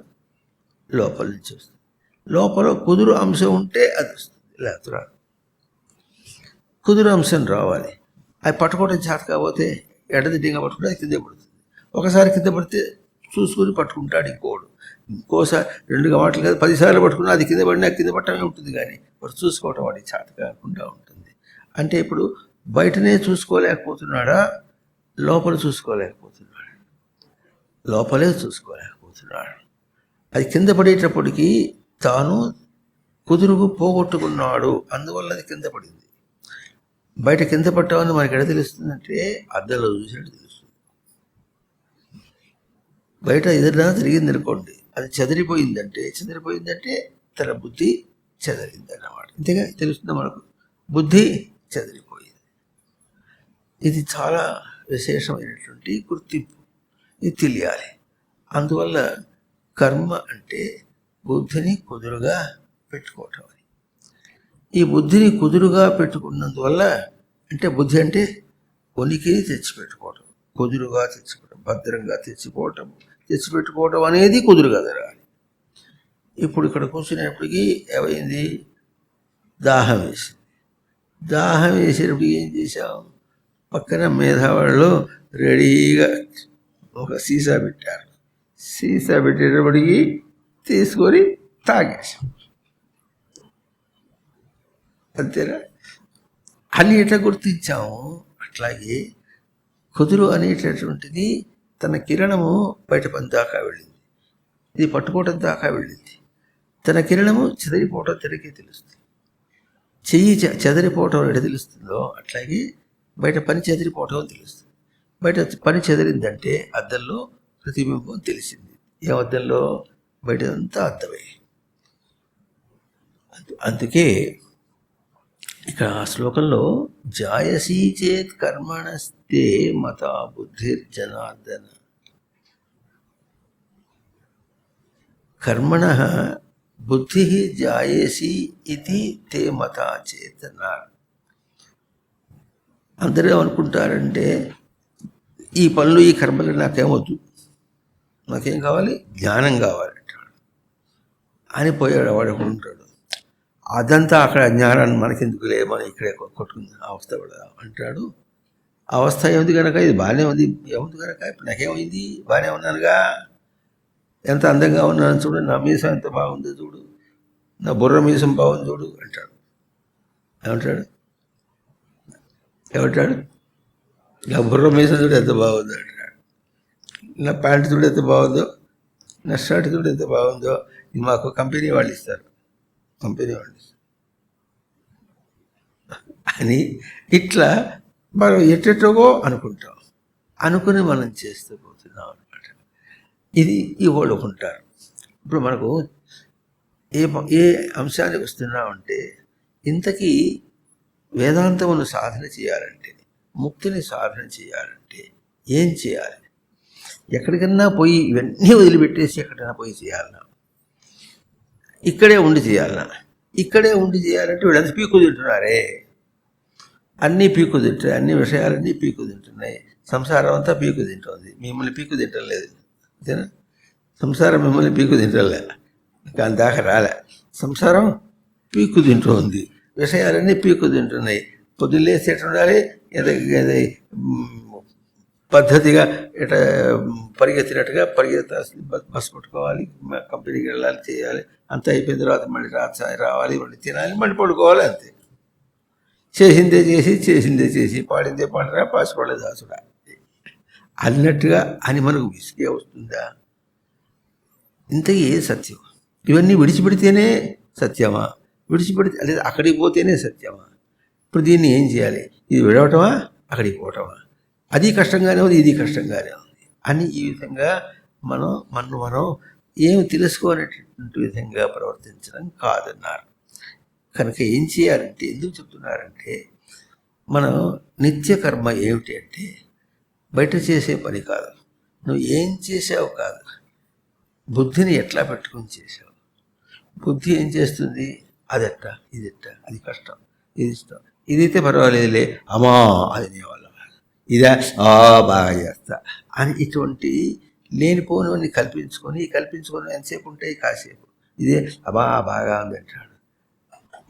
S1: లోపల నుంచి వస్తుంది. లోపల కుదురు అంశం ఉంటే అది వస్తుంది, లేకపోతే రాదు. కుదురు అంశం రావాలి. అది పట్టుకోవడం చేత కాకపోతే ఎడదిడ్డిగా పట్టుకుంటే అది కింద పడుతుంది. ఒకసారి కింద పడితే చూసుకొని పట్టుకుంటాడు ఇంకోడు, ఇంకోసారి 2 మాటలు కాదు 10 సార్లు పట్టుకున్నా అది కింద పడినా కింద పట్టమే ఉంటుంది. కానీ వాడు చూసుకోవటం వాడికి చేత కాకుండా ఉంటుంది. అంటే ఇప్పుడు బయటనే చూసుకోలేకపోతున్నాడా, లోపల చూసుకోలేకపోతున్నాడు? లోపలే చూసుకోలేకపోతున్నాడు. అది కింద పడేటప్పటికీ తాను కుదురుగు పోగొట్టుకున్నాడు, అందువల్ల అది కింద పడింది. బయట కింద పట్టామని మనకి ఎడ తెలుస్తుందంటే అద్దంలో చూసినట్టు తెలుస్తుంది. బయట ఏదైనా జరిగింది అనుకోండి, అది చెదిరిపోయిందంటే తన బుద్ధి చెదిరింది అన్నమాట. ఇంతగా తెలుస్తుంది మనకు, బుద్ధి చెదిరిపోయింది. ఇది చాలా విశేషమైనటువంటి గుర్తింపు, ఇది తెలియాలి. అందువల్ల కర్మ అంటే బుద్ధిని కుదురుగా పెట్టుకోవటం. ఈ బుద్ధిని కుదురుగా పెట్టుకున్నందువల్ల, అంటే బుద్ధి అంటే ఉనికిని తెచ్చిపెట్టుకోవటం, కుదురుగా తెచ్చిపెట్టడం, భద్రంగా తెచ్చిపెట్టుకోవటం అనేది కుదురుగా జరగాలి. ఇప్పుడు ఇక్కడ కూర్చునేప్పటికీ ఏమైంది? దాహం వేసింది. దాహం వేసేటప్పుడు ఏం చేశాం? పక్కన మేధావాళ్ళు రెడీగా ఒక సీసా పెట్టారు. సీసా పెట్టేటప్పటికి తీసుకొని తాగేశాం. అంతేనా? అని ఎట్లా గుర్తించాము? అట్లాగే కుదురు అనేటటువంటిది తన కిరణము బయట పని దాకా వెళ్ళింది, ఇది పట్టుకోవటం దాకా వెళ్ళింది. తన కిరణము చెదిరిపోవటం తనకే తెలుస్తుంది. చెయ్యి చెదిరిపోవటం ఎటు తెలుస్తుందో అట్లాగే బయట పని చెదిరిపోవటం తెలుస్తుంది. బయట పని చెదిరిందంటే అద్దంలో ప్రతిబింబం తెలిసింది. ఏ అద్దంలో? బయటంతా అద్దమే. అందుకే ఇక్కడ ఆ శ్లోకంలో జాయసీ చేత్ కర్మణస్తే మత బుద్ధిర్జనార్దన, కర్మణ బుద్ధి జాయసి ఇది తే మత చేతన. అందరూ ఏమనుకుంటారంటే ఈ పనులు ఈ కర్మలు నాకేమొద్దు, నాకేం కావాలి? జ్ఞానం కావాలంటాడు. అని పోయాడు వాడు ఉంటాడు. అదంతా అక్కడ జ్ఞానాన్ని మనకెందుకులే, మనం ఇక్కడే కొట్టుకుంది అవస్థ కూడా అంటాడు. అవస్థ ఏముంది కనుక, ఇది బాగానే ఉంది, ఏముంది కనుక, ఇప్పుడు నాకేమైంది? బాగానే ఉన్నానుగా, ఎంత అందంగా ఉన్నాను చూడు, నా మీసం ఎంత బాగుందో చూడు, నా బుర్ర మీసం బాగుంది చూడు అంటాడు. ఏమంటాడు? నా బుర్ర మీసం చూడు ఎంత బాగుందో అంటాడు. నా ప్యాంటు చూడు ఎంత బాగుందో, నా షర్ట్ చూడు ఎంత బాగుందో. ఇది మాకు కంపెనీ వాళ్ళు ఇస్తారు అని ఇట్లా మనం ఎట్టెట్టగో అనుకుంటాం, అనుకుని మనం చేస్తూ పోతున్నాం అనమాట. ఇది ఈ వాళ్ళు ఉంటారు. ఇప్పుడు మనకు ఏ అంశానికి వస్తున్నామంటే, ఇంతకీ వేదాంతమును సాధన చేయాలంటే, ముక్తిని సాధన చేయాలంటే ఏం చేయాలి? ఎక్కడికన్నా పోయి ఇవన్నీ వదిలిపెట్టేసి ఎక్కడైనా పోయి చేయాలన్నా, ఇక్కడే ఉండి చేయాలన్నా, ఇక్కడే ఉండి చేయాలంటే వీళ్ళంతా పీకు తింటున్నారే, అన్నీ పీకు తింటాయి, అన్ని విషయాలన్నీ పీకు తింటున్నాయి. సంసారం అంతా పీకు తింటుంది, మిమ్మల్ని పీకు తింటం లేదు. అంతేనా? సంసారం మిమ్మల్ని పీకు తింటలే, కానీ దాకా రాలే. సంసారం పీకు తింటుంది, విషయాలన్నీ పీకు తింటున్నాయి. పొద్దులేసి ఎట్లా ఉండాలి? పద్ధతిగా ఇట్లా పరిగెత్తినట్టుగా పరిగెత్తాల్సింది, బస్సు పట్టుకోవాలి, కంపెనీకి వెళ్ళాలి, చేయాలి. అంతా అయిపోయిన తర్వాత మళ్ళీ రావాలి, మళ్ళీ తినాలి, మళ్ళీ పడుకోవాలి. అంతే. చేసిందే చేసి పాడిందే పాడరా, పాసుకోలే దాసుడా అన్నట్టుగా అని మనకు విసిగే వస్తుందా? ఇంతకీ ఏ సత్యం? ఇవన్నీ విడిచిపెడితేనే సత్యమా? విడిచిపెడితే లేదా అక్కడికి పోతేనే సత్యమా? ఇప్పుడు దీన్ని ఏం చేయాలి? ఇది విడవటమా, అక్కడికి పోవటమా? అది కష్టంగానే ఉంది, ఇది కష్టంగానే ఉంది అని ఈ విధంగా మనం ఏమి తెలుసుకోనేటటువంటి విధంగా ప్రవర్తించడం కాదన్నారు. కనుక ఏం చేయాలంటే, ఎందుకు చెప్తున్నారంటే, మనం నిత్య కర్మ ఏమిటి అంటే బయట చేసే పని కాదు, నువ్వు ఏం చేసావు కాదు, బుద్ధిని ఎట్లా పెట్టుకుని చేసావు. బుద్ధి ఏం చేస్తుంది? అదెట్ట, ఇదెట్ట, అది కష్టం, ఇది ఇష్టం, ఇదైతే పర్వాలేదులే, అమ్మా అది నీ వల్ల, ఇదా బాగా చేస్తా అని ఇటువంటి లేనిపోనివన్నీ కల్పించుకొని ఎంతసేపు ఉంటాయి? కాసేపు. ఇదే బాగా ఉంది అంటాడు.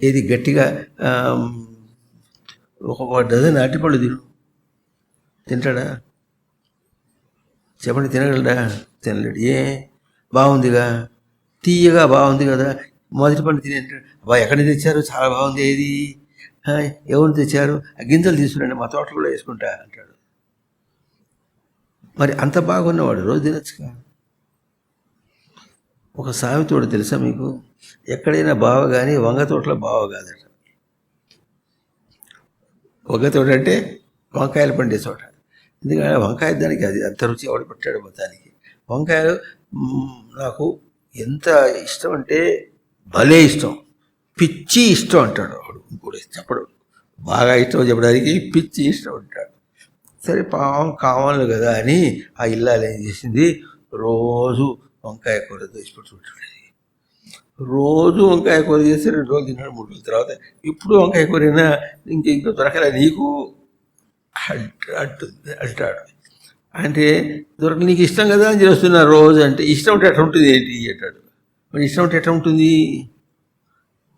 S1: ఏది గట్టిగా ఒక డజన్ అరటిపళ్ళు తింటాడా? చెప్పండి, తినగలడా? తినలేడు. బాగుందిగా, తీయగా బాగుంది కదా, మొదటి పండు తినేంటాడు. ఎక్కడి తెచ్చారు? చాలా బాగుంది. ఏది ఎవరు తెచ్చారు? ఆ గింజలు తీసుకురండి, మా తోటలో కూడా వేసుకుంటా అంటాడు. మరి అంత బాగున్నవాడు రోజు తినచ్చుగా. ఒక సామెతోడు తెలుసా మీకు? ఎక్కడైనా బావ కానీ వంగ తోటలో బావ కాదట. వంగ తోట అంటే వంకాయలు పండే చోట. ఎందుకంటే వంకాయ దానికి అది అంత రుచి ఎవడు పెట్టాడు మొత్తానికి. వంకాయలు నాకు ఎంత ఇష్టం అంటే భలే ఇష్టం, పిచ్చి ఇష్టం అంటాడు వాడు. ఇంకోటి చెప్పడు, బాగా ఇష్టం చెప్పడానికి పిచ్చి ఇష్టం అంటాడు. సరే పావం కావాలి కదా అని ఆ ఇల్లాలు ఏం చేసింది, రోజు వంకాయ కూర తెచ్చిపెట్టుకుంటుంది. రోజు వంకాయ కూర చేసి 2 రోజులు తిన్నాడు, 3 రోజుల తర్వాత ఇప్పుడు వంకాయ కూరైనా ఇంకో దొరకలే నీకు అంటాడు. అంటే నీకు ఇష్టం కదా అని చేస్తున్నా రోజు. అంటే ఇష్టం ఉంటే ఎట్లా ఉంటుంది ఏంటి అంటాడు. మరి ఇష్టం ఉంటే ఎట్లా ఉంటుంది?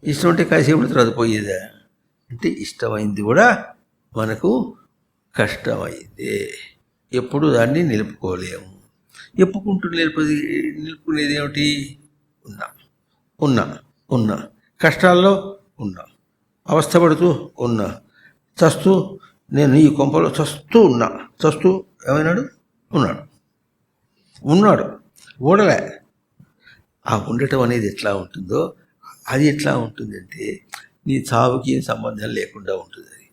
S1: ఇష్టం ఉంటే కాసేపు తర్వాత పోయేదా? అంటే ఇష్టమైంది కూడా మనకు కష్టమైందే. ఎప్పుడు దాన్ని నిలుపుకోలేము. నిలుపుకునేది ఏమిటి? ఉన్నా కష్టాల్లో ఉన్నా, అవస్థపడుతూ ఉన్నా, చస్తూ నేను ఈ కొంపలో చస్తూ ఏమైనాడు? ఉన్నాడు ఊడలే. ఆ ఉండటం అనేది ఎట్లా ఉంటుందో అది ఎట్లా ఉంటుందంటే నీ చావుకి ఏం సంబంధం లేకుండా ఉంటుంది. అది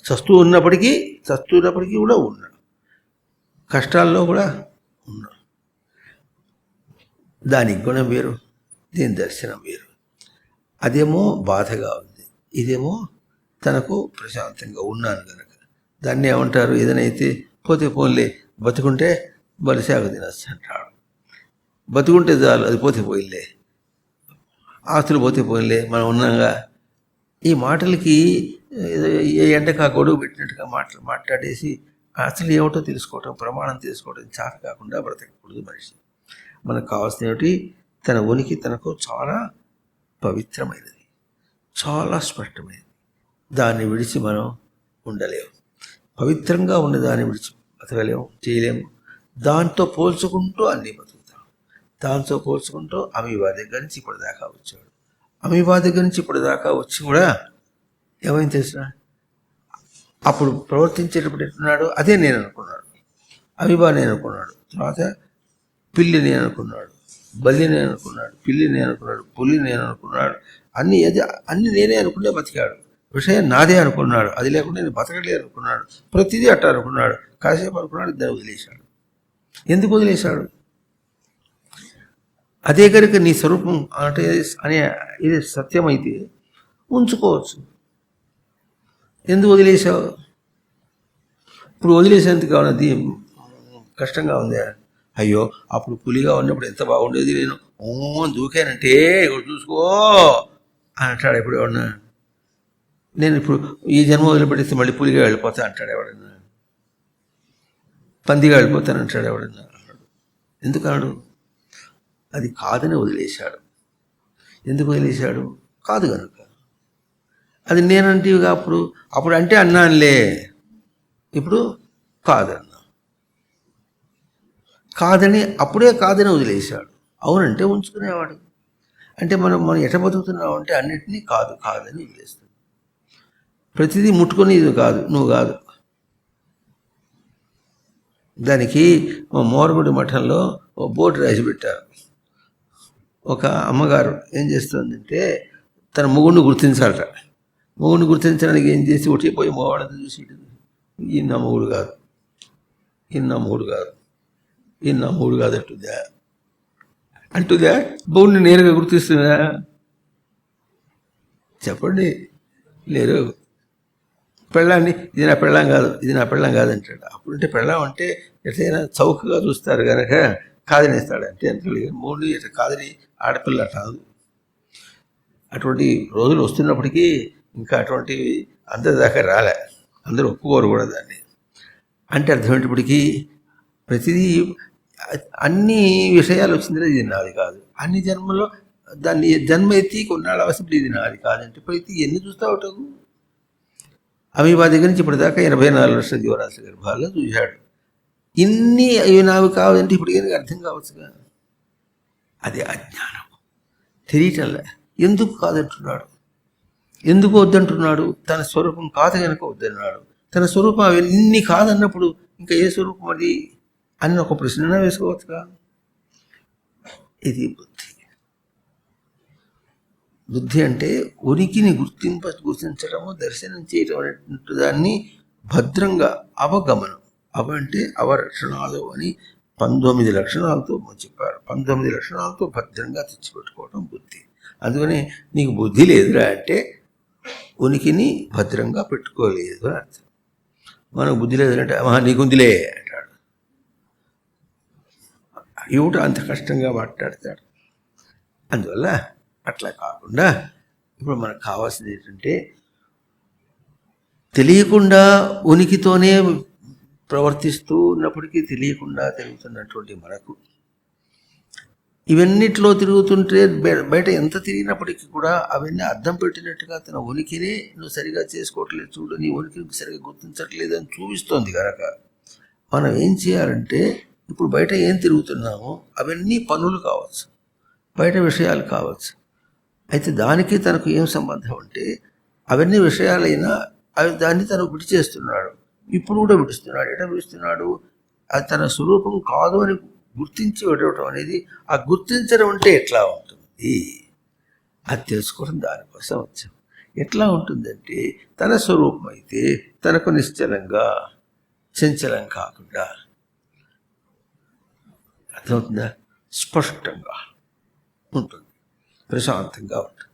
S1: చస్తున్నప్పటికీ కూడా ఉన్నా, కష్టాల్లో కూడా ఉన్నా. దానికి గుణం వేరు, దీని దర్శనం వేరు. అదేమో బాధగా ఉంది, ఇదేమో తనకు ప్రశాంతంగా ఉన్నాను కనుక. దాన్ని ఏమంటారు? ఏదైతే పోతే పోన్లే, బతుకుంటే బలిశాఖ తినచ్చు అంటాడు. బతుకుంటే చాలు, అది పోతే పోయిలే, ఆస్తులు పోతే పోయిలే, మనం ఉన్నాగా. ఈ మాటలకి ఏ ఎండకా గొడుగు పెట్టినట్టుగా మాట్లాడేసి అసలు ఏమిటో తెలుసుకోవటం, ప్రమాణం తెలుసుకోవటం చేత కాకుండా బ్రతకూడదు మనిషి. మనకు కావాల్సిన ఏమిటి? తన ఉనికి తనకు చాలా పవిత్రమైనది, చాలా స్పష్టమైనది. దాన్ని విడిచి మనం ఉండలేము. పవిత్రంగా ఉన్న దాన్ని విడిచి బతకలేము, చేయలేము. దాంతో పోల్చుకుంటూ అన్నీ బతుకుతాం. దాంతో పోల్చుకుంటూ అమీబా దగ్గర నుంచి ఇప్పటిదాకా వచ్చాడు. అమీబా దగ్గర నుంచి ఇప్పటిదాకా వచ్చి కూడా ఏమైంది తెలిసిన? అప్పుడు ప్రవర్తించేటప్పుడు ఎట్టున్నాడు? అదే నేను అనుకున్నాడు. అమీబా నేను అనుకున్నాడు, తర్వాత పిల్లి నేను అనుకున్నాడు, బల్లి నేను అనుకున్నాడు, పిల్లి నేను అనుకున్నాడు, పులి నేను అనుకున్నాడు. అన్నీ నేనే అనుకునే బతికాడు. విషయం నాదే అనుకున్నాడు, అది లేకుండా నేను బతకలేదు అనుకున్నాడు. ప్రతిదీ అట్ట అనుకున్నాడు. కాసేపు అనుకున్నాడు, ఇద్దరు వదిలేశాడు. ఎందుకు వదిలేశాడు? అదే కనుక నీ స్వరూపం అంటే ఇది సత్యమైతే ఉంచుకోవచ్చు. ఎందుకు వదిలేశావు? ఇప్పుడు వదిలేసేందుకు కావాలి, కష్టంగా ఉంది. అయ్యో అప్పుడు పులిగా ఉన్నప్పుడు ఎంత బాగుండేది, నేను దూకానంటే ఇప్పుడు చూసుకో అని అంటాడు. ఎప్పుడు ఎవడన్నా నేను ఇప్పుడు ఈ జన్మ వదిలిపెట్టేస్తే మళ్ళీ పులిగా వెళ్ళిపోతా అంటాడు ఎవడన్నా, పందిగా వెళ్ళిపోతాను అంటాడు ఎవడన్నా. ఎందుకన్నాడు? అది కాదని వదిలేశాడు. ఎందుకు వదిలేశాడు? కాదు కనుక. అది నేనంటేవిగా అప్పుడు అంటే అన్నానులే, ఇప్పుడు కాదన్నా. అప్పుడే కాదని వదిలేశాడు. అవునంటే ఉంచుకునేవాడు. అంటే మనం ఎట బతుకుతున్నావు అంటే అన్నిటినీ కాదని వదిలేస్తాడు. ప్రతిదీ ముట్టుకొని ఇది కాదు, నువ్వు కాదు. దానికి మోరగుడి మఠంలో బోర్డు రాసి పెట్టారు. ఒక అమ్మగారు ఏం చేస్తుందంటే తన మొగుడిని గుర్తించాలట. మొగుడిని గుర్తించడానికి ఏం చేసి ఒకటి పోయి మొగాళ్ళని చూసి, ఈయన మొగుడు కాదు, ఈయన మొగుడు కాదు, ఈయన మొగుడు కాదు అంటుందా? బౌడిని నేరుగా గుర్తిస్తుందా? చెప్పండి. లేరు. పెళ్ళాన్ని ఇది నా పెళ్ళాం కాదు అంటాడు. అప్పుడంటే పెళ్ళాం అంటే ఎట్లయినా చౌకగా చూస్తారు కనుక కాదనేస్తాడు. అంటే మూడు ఇట్లా కాదని ఆడపిల్ల కాదు. అటువంటి రోజులు వస్తున్నప్పటికీ ఇంకా అటువంటి అందరి దాకా రాలే, అందరూ ఒప్పుకోరు కూడా దాన్ని. అంటే అర్థమేటప్పటికీ ప్రతిదీ అన్ని విషయాలు వచ్చింది, ఇది నాది కాదు. అన్ని జన్మలో దాన్ని జన్మ ఎత్తి కొన్నాళ్ళు అవసరం, ఇది నాది కాదంటే ప్రతి ఎన్ని చూస్తూ ఉంటావు. అమీబా దగ్గర నుంచి ఇప్పటిదాకా 84 లక్షల జీవరాశి గర్భాల్లో చూశాడు. ఇన్ని అవి నావి కావాలంటే ఇప్పుడు ఏం అర్థం కావచ్చుగా. అది అజ్ఞానం, తెలియటంలే. ఎందుకు కాదంటున్నాడు? ఎందుకు వద్దంటున్నాడు? తన స్వరూపం కాదు కనుక వద్దన్నాడు. తన స్వరూపం అవన్నీ కాదన్నప్పుడు ఇంకా ఏ స్వరూపం అది అని ఒక ప్రశ్న వేసుకోవచ్చుగా. ఇది బుద్ధి. బుద్ధి అంటే ఉనికిని గుర్తించడము, దర్శనం చేయడం అనేటువంటి దాన్ని భద్రంగా అవగమనం. అంటే అవలక్షణాలు అని 19 లక్షణాలతో చెప్పారు. 19 లక్షణాలతో భద్రంగా తెచ్చిపెట్టుకోవడం బుద్ధి. అందుకని నీకు బుద్ధి లేదురా అంటే ఉనికిని భద్రంగా పెట్టుకోలేదు అని అర్థం. మనకు బుద్ధి లేదంటే నీకుందిలే అంటాడు. ఇవుట అంత కష్టంగా మాట్లాడతాడు. అందువల్ల అట్లా కాకుండా ఇప్పుడు మనకు కావాల్సింది ఏంటంటే తెలియకుండా ఉనికితోనే ప్రవర్తిస్తూ ఉన్నప్పటికీ తెలియకుండా తిరుగుతున్నటువంటి మనకు ఇవన్నిట్లో తిరుగుతుంటే బయట ఎంత తిరిగినప్పటికీ కూడా అవన్నీ అర్థం పెట్టినట్టుగా తన ఉనికినే నువ్వు సరిగా చేసుకోవట్లేదు, చూడు నీ ఉనికిని సరిగా గుర్తించట్లేదు అని చూపిస్తోంది కనుక మనం ఏం చేయాలంటే ఇప్పుడు బయట ఏం తిరుగుతున్నామో అవన్నీ పనులు కావచ్చు, బయట విషయాలు కావచ్చు. అయితే దానికి తనకు ఏం సంబంధం అంటే అవన్నీ విషయాలైనా అవి దాన్ని తను విడిచేస్తున్నాడు. ఇప్పుడు కూడా విడుస్తున్నాడు. ఎట్లా విడుస్తున్నాడు? అది తన స్వరూపం కాదు అని గుర్తించి విడవటం అనేది, ఆ గుర్తించడం అంటే ఎట్లా ఉంటుంది అది తెలుసుకోవడం దానికోసం వచ్చాం. ఎట్లా ఉంటుందంటే తన స్వరూపం అయితే తనకు నిశ్చలంగా చంచలం కాకుండా అర్థమవుతుందా, స్పష్టంగా ఉంటుంది, ప్రశాంతంగా ఉంటుంది.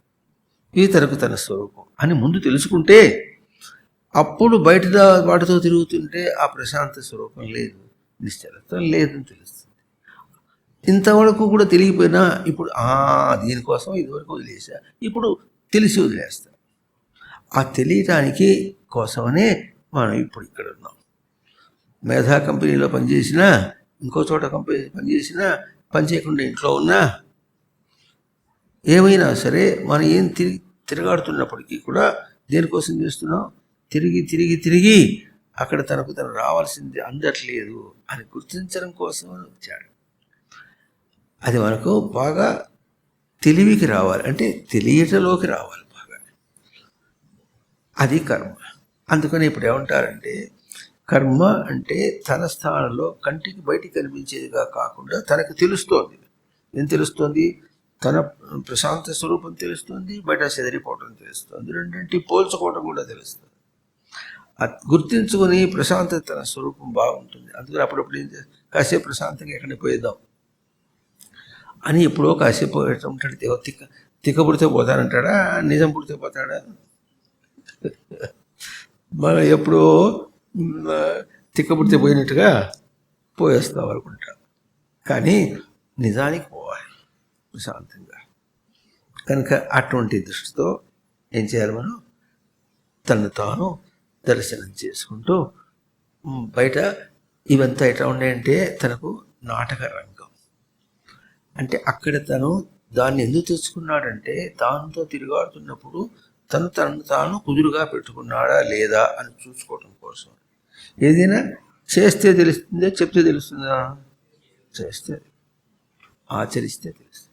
S1: ఇది తనకు తన స్వరూపం అని ముందు తెలుసుకుంటే అప్పుడు బయట వాటితో తిరుగుతుంటే ఆ ప్రశాంత స్వరూపం లేదు, నిశ్చలత్వం లేదని తెలుస్తుంది. ఇంతవరకు కూడా తెలియపోయినా ఇప్పుడు దీనికోసం ఇదివరకు వదిలేసా, ఇప్పుడు తెలిసి వదిలేస్తా. ఆ తెలియటానికి కోసమనే మనం ఇప్పుడు ఇక్కడ ఉన్నాం. మేధా కంపెనీలో పనిచేసినా, ఇంకో చోట కంపెనీ పనిచేసినా, పని చేయకుండా ఇంట్లో ఉన్నా, ఏమైనా సరే మనం ఏం తిరగాడుతున్నప్పటికీ కూడా దేనికోసం చేస్తున్నాం? తిరిగి తిరిగి తిరిగి అక్కడ తనకు తను రావాల్సింది అందట్లేదు అని గుర్తించడం కోసం వచ్చాడు. అది మనకు బాగా తెలివికి రావాలి, అంటే తెలియటలోకి రావాలి బాగా. అది కర్మ. అందుకని ఇప్పుడు ఏమంటారంటే కర్మ అంటే తన స్థానంలో కంటికి బయటికి కనిపించేదిగా కాకుండా తనకు తెలుస్తోంది. ఏం తెలుస్తోంది? తన ప్రశాంత స్వరూపం తెలుస్తుంది, బయట చెదిరిపోవటం తెలుస్తుంది, రెండింటి పోల్చుకోవడం కూడా తెలుస్తుంది. గుర్తించుకొని ప్రశాంతత తన స్వరూపం బాగుంటుంది. అందుకని అప్పుడప్పుడు ఏం చేస్తాం, కాసేపు ప్రశాంతంగా ఎక్కడికి పోయేద్దాం అని ఎప్పుడో కాసేపు ఉంటాడు. తిక్క పుడితే పోతానంటాడా, నిజం పుడితే పోతాడా? మనం ఎప్పుడో తిక్క పుడితే పోయినట్టుగా పోయేస్తాం అనుకుంటా. కానీ నిజానికి పోవాలి ప్రశాంతంగా. కనుక అటువంటి దృష్టితో ఏం చేయాలి? మనం తను తాను దర్శనం చేసుకుంటూ బయట ఇవంతా ఎట్లా ఉన్నాయంటే తనకు నాటక రంగం. అంటే అక్కడ తను దాన్ని ఎందుకు తెచ్చుకున్నాడంటే దాంతో తిరుగాడుతున్నప్పుడు తను తాను కుదురుగా పెట్టుకున్నాడా లేదా అని చూసుకోవడం కోసం. ఏదైనా చేస్తే తెలుస్తుందా, చెప్తే తెలుస్తుందా? చేస్తే, ఆచరిస్తే తెలుస్తుంది.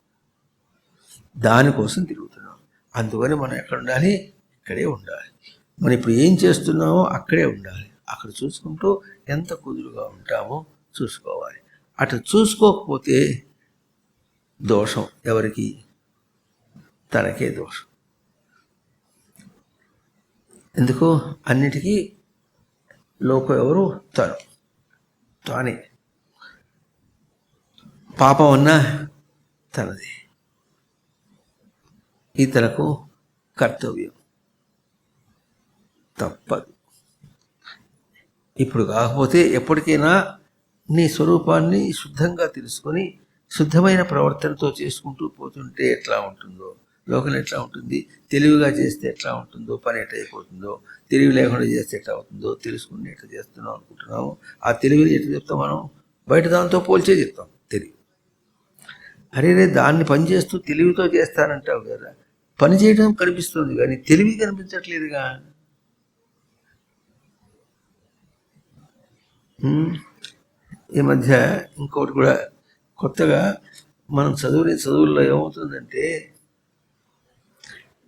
S1: దానికోసం తిరుగుతున్నాం. అందుకని మనం ఎక్కడ ఉండాలి? ఇక్కడే ఉండాలి. మనం ఇప్పుడు ఏం చేస్తున్నామో అక్కడే ఉండాలి. అక్కడ చూసుకుంటూ ఎంత కుదురుగా ఉంటామో చూసుకోవాలి. అటు చూసుకోకపోతే దోషం ఎవరికి? తనకే దోషం. ఎందుకు? అన్నిటికీ లోకం ఎవరు? తానే. పాపం అన్నా తనది, ఇతరకు కర్తవ్యం, తప్పదు. ఇప్పుడు కాకపోతే ఎప్పటికైనా నీ స్వరూపాన్ని శుద్ధంగా తెలుసుకొని శుద్ధమైన ప్రవర్తనతో చేసుకుంటూ పోతుంటే ఎట్లా ఉంటుందో, లోకం ఎట్లా ఉంటుంది, తెలివిగా చేస్తే ఎట్లా ఉంటుందో, పని ఎట్లా అయిపోతుందో, తెలివి లేకుండా చేస్తే ఎట్లా అవుతుందో తెలుసుకుని ఎట్లా చేస్తున్నాం అనుకుంటున్నాము. ఆ తెలివిని ఎట్లా చెప్తాం మనం? బయట దాంతో పోల్చే చెప్తాం తెలివి. అరే దాన్ని పని చేస్తూ తెలివితో చేస్తానంటావు కదా, పని చేయడం కనిపిస్తుంది కానీ తెలివి కనిపించట్లేదుగా. ఈ మధ్య ఇంకోటి కూడా కొత్తగా మనం చదువుల్లో ఏమవుతుందంటే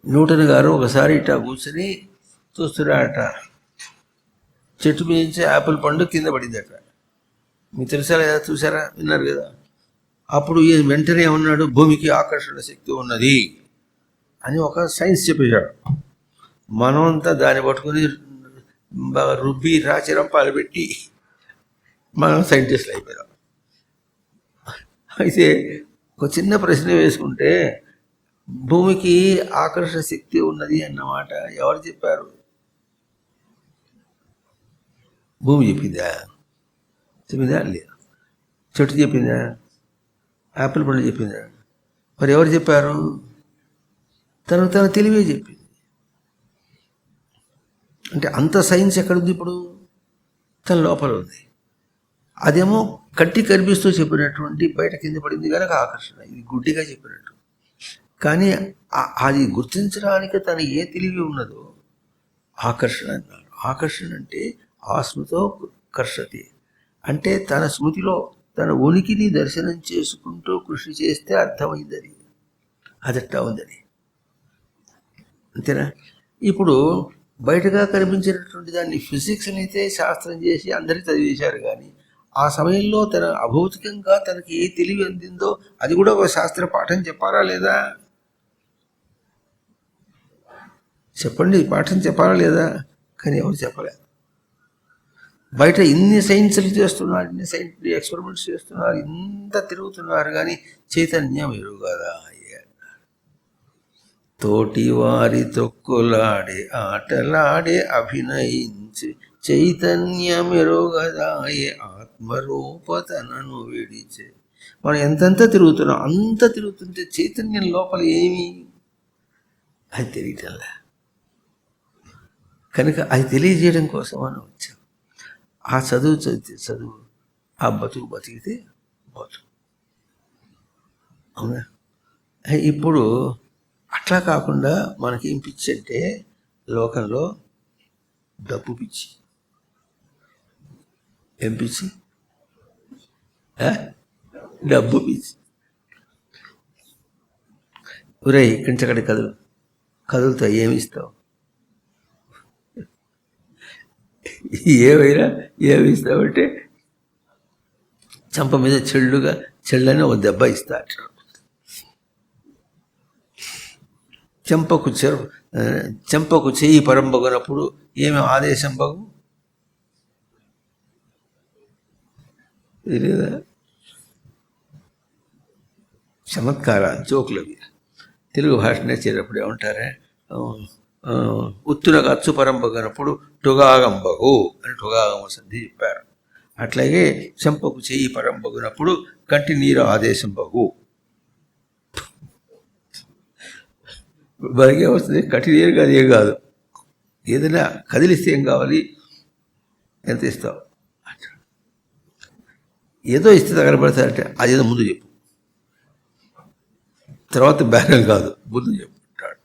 S1: న్యూటన్ గారు ఒకసారి ఇట్లా కూర్చొని చూస్తున్నాడట, చెట్టు మీద యాపిల్ పండు కింద పడిందట. మీకు తెలుసా లేదా? చూసారా? విన్నారు కదా? అప్పుడు ఈ వెంటనే ఉన్నాడు, భూమికి ఆకర్షణ శక్తి ఉన్నది అని ఒక సైన్స్ చెప్పేశాడు. మనమంతా దాన్ని పట్టుకుని బాగా రుబ్బి రాచిరంపాలు పెట్టి మనం సైంటిస్టులు అయిపోయాం. అయితే ఒక చిన్న ప్రశ్న వేసుకుంటే, భూమికి ఆకర్షణ శక్తి ఉన్నది అన్నమాట ఎవరు చెప్పారు? భూమి చెప్పిందా? చెప్పిందా? లేదు. చెట్టు చెప్పిందా? యాపిల్ పండు చెప్పిందా? మరి ఎవరు చెప్పారు? తన తెలివే చెప్పింది. అంటే అంత సైన్స్ ఎక్కడుంది ఇప్పుడు? తన లోపల ఉంది. అదేమో కంటి కనిపిస్తూ చెప్పినటువంటి బయట కింద పడింది కనుక ఆకర్షణ, ఇది గుడ్డిగా చెప్పినట్టు. కానీ అది గుర్తించడానికి తన ఏ తెలివి ఉన్నదో ఆకర్షణ అన్నారు. ఆకర్షణ అంటే ఆస్మృతో కర్షతి, అంటే తన స్మృతిలో తన ఉనికిని దర్శనం చేసుకుంటూ కృషి చేస్తే అర్థమైంది అది, అదట్టా ఉందని. అంతేనా? ఇప్పుడు బయటగా కనిపించినటువంటి దాన్ని ఫిజిక్స్ని అయితే శాస్త్రం చేసి అందరికీ చదివేశారు, కానీ ఆ సమయంలో తన అభౌతికంగా తనకి ఏ తెలివి అందిందో అది కూడా ఒక శాస్త్ర పాఠం చెప్పారా లేదా? చెప్పండి, పాఠం చెప్పాలా లేదా? కానీ ఎవరు చెప్పలేదు. బయట ఇన్ని సైన్స్లు చేస్తున్నారు, ఇన్ని ఎక్స్పెరిమెంట్స్ చేస్తున్నారు, ఇంత తిరుగుతున్నారు, కానీ చైతన్యం ఎరుగు కదా. తోటి వారి తొక్కులాడే ఆటలాడే అభినయించి చైతన్యమెరుగదాయే ఆత్మరూపతనను విడిచే. మనం ఎంతెంత తిరుగుతున్నాం, అంత తిరుగుతుంటే చైతన్యం లోపల ఏమి అది తెలియటంలా. కనుక అది తెలియజేయడం కోసం మనం వచ్చాం. ఆ చదువు చదివితే చదువు, ఆ బతుకు బతికితే బతుకు. అవునా? ఇప్పుడు అట్లా కాకుండా మనకేం పిచ్చి అంటే లోకంలో డబ్బు పిచ్చి. ఏం పిచ్చి? డబ్బు పిచ్చి. ఒరే ఇక్కడి నుంచి అక్కడికి కదులుతా, ఏమి ఇస్తావు? ఏమి ఇస్తావంటే చంప మీద చెళ్ళని ఒక దెబ్బ ఇస్తా. చెంపకు చెయ్యి పరంబగునప్పుడు ఏమి ఆదేశం బగు తెలియదా? చమత్కార జోకులవి. తెలుగు భాష నేర్చేటప్పుడు ఏమంటారే, ఉత్తునకు అచ్చు పరంబగనప్పుడు టొగాగంబగు అని టొగాగమ సంధి చెప్పారు. అట్లాగే చెంపకు చెయ్యి పరంబగునప్పుడు కంటి నీరు ఆదేశం బగు. బరిగే వస్తుంది, కంటి నీరు కాదు, ఏం కాదు. ఏదైనా కదిలిస్తే ఏం కావాలి? ఎంత ఇస్తావు? ఏదో ఇస్తే తగలబడతారంటే అదేదో ముందు చెప్పు, తర్వాత బేరం కాదు, ముందు చెప్పుకుంటాడు.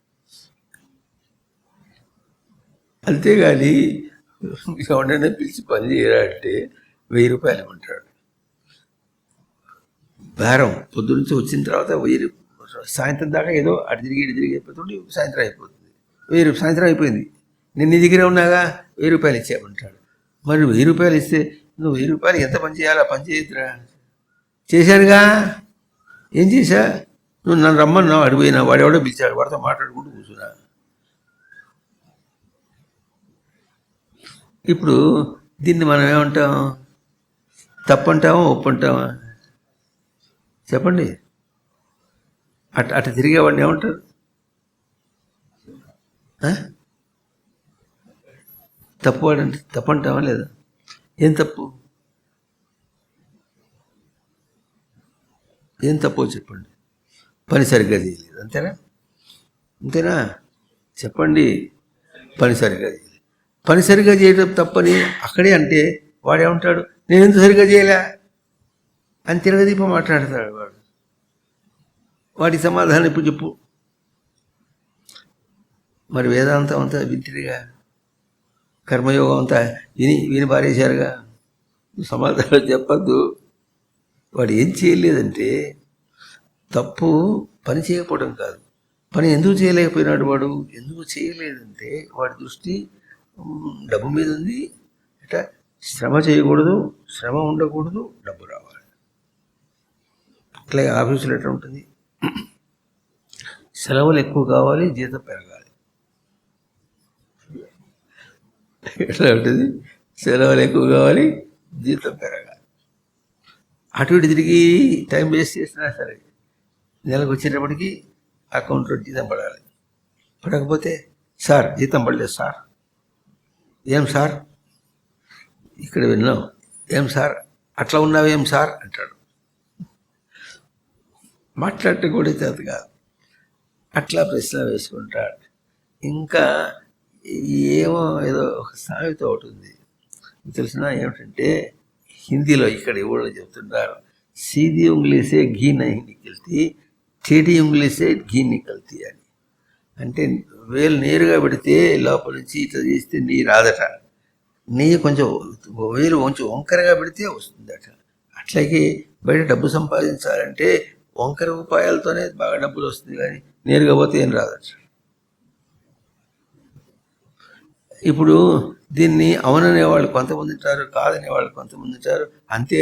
S1: అంతేగాని ఎవరైనా పిలిచి పని చేయాలంటే 1000 రూపాయలు ఇవ్వమంటాడు. బేరం పొద్దునుంచి వచ్చిన తర్వాత 1000, సాయంత్రం దాకా ఏదో అటు తిరిగి అయిపోతుంది, సాయంత్రం అయిపోతుంది. 1000 సాయంత్రం అయిపోయింది, నేను నీ దగ్గరే ఉన్నాగా 1000 రూపాయలు ఇచ్చేయమంటాడు. మరి 1000 రూపాయలు ఇస్తే నువ్వు 1000 రూపాయలు ఎంత పని చేయాలా? పని చేయొద్దురా. చేశానుగా, ఏం చేశా? నువ్వు నన్ను రమ్మన్నావు, అడిగిపోయినా, వాడెవడో పిలిచాడు, వాడితో మాట్లాడుకుంటూ కూర్చున్నా. ఇప్పుడు దీన్ని మనం ఏమంటాం? తప్పంటావా ఒప్పంటావా? చెప్పండి. అటు తిరిగేవాడిని ఏమంటారు? తప్పువాడంటే తప్పంటావా లేదా? ఏం తప్పు? ఏం తప్పో చెప్పండి. పని సరిగ్గా చేయలేదు, అంతేనా? చెప్పండి. పని సరిగ్గా చేయలేదు. పని సరిగ్గా చేయడం తప్పని అక్కడే అంటే వాడేమంటాడు? నేను ఎందుకు సరిగ్గా చేయలే అని తిరగదీప మాట్లాడతాడు వాడు. వాటి సమాధానం ఇప్పుడు చెప్పు. మరి వేదాంతం అంతా వింటిగా, కర్మయోగం అంతా విని పారేశారుగా, సమాధానం చెప్పద్దు. వాడు ఏం చేయలేదంటే తప్పు పని చేయకపోవడం కాదు, పని ఎందుకు చేయలేకపోయినాడు వాడు? ఎందుకు చేయలేదంటే వాడి దృష్టి డబ్బు మీద ఉంది. ఇట్లా శ్రమ చేయకూడదు, శ్రమ ఉండకూడదు, డబ్బు రావాలి. అట్లాగే ఆఫీసులో ఎట్లా ఉంటుంది? సెలవులు ఎక్కువ కావాలి, జీతం పెరగాలి. ఎట్లా ఉంటుంది? సెలవులు ఎక్కువ కావాలి, జీతం పెరగాలి. అటు ఇటు తిరిగి టైం వేస్ట్ చేసినా సరే నెలకు వచ్చేటప్పటికి అకౌంట్లో జీతం పడాలి. పడకపోతే సార్ జీతం పడలేదు సార్. ఏం సార్ ఇక్కడ విన్నాం? ఏం సార్ అట్లా ఉన్నావేం సార్ అంటాడు. మాట్లాడటం కూడా చేత కాదు. అట్లా ప్రశ్న వేసుకుంటాడు. ఇంకా ఏమో ఏదో ఒక సామెత ఒకటి ఉంది తెలిసిన, ఏమిటంటే హిందీలో ఇక్కడ ఊళ్ళో చెప్తుంటారు, సీదీ ఉంగ్లీసే ఘీ నహీ నికల్తీ, టేఢీ ఉంగ్లీసే ఘీ నికల్తీ అని. అంటే వేలు నేరుగా పెడితే లోపల నుంచి ఇట్లా చేస్తే నెయ్యి రాదట, నెయ్యి కొంచెం వేలు కొంచెం వంకరగా పెడితే వస్తుందట. అట్లాగే బయట డబ్బు సంపాదించాలంటే వంకర ఉపాయాలతోనే బాగా డబ్బులు వస్తుంది, కానీ నేరుగా పోతే ఏం రాదట. ఇప్పుడు దీన్ని అవుననేవాళ్ళు కొంతమంది ఉంటారు, కాదనేవాళ్ళు కొంతమంది ఉంటారు, అంతే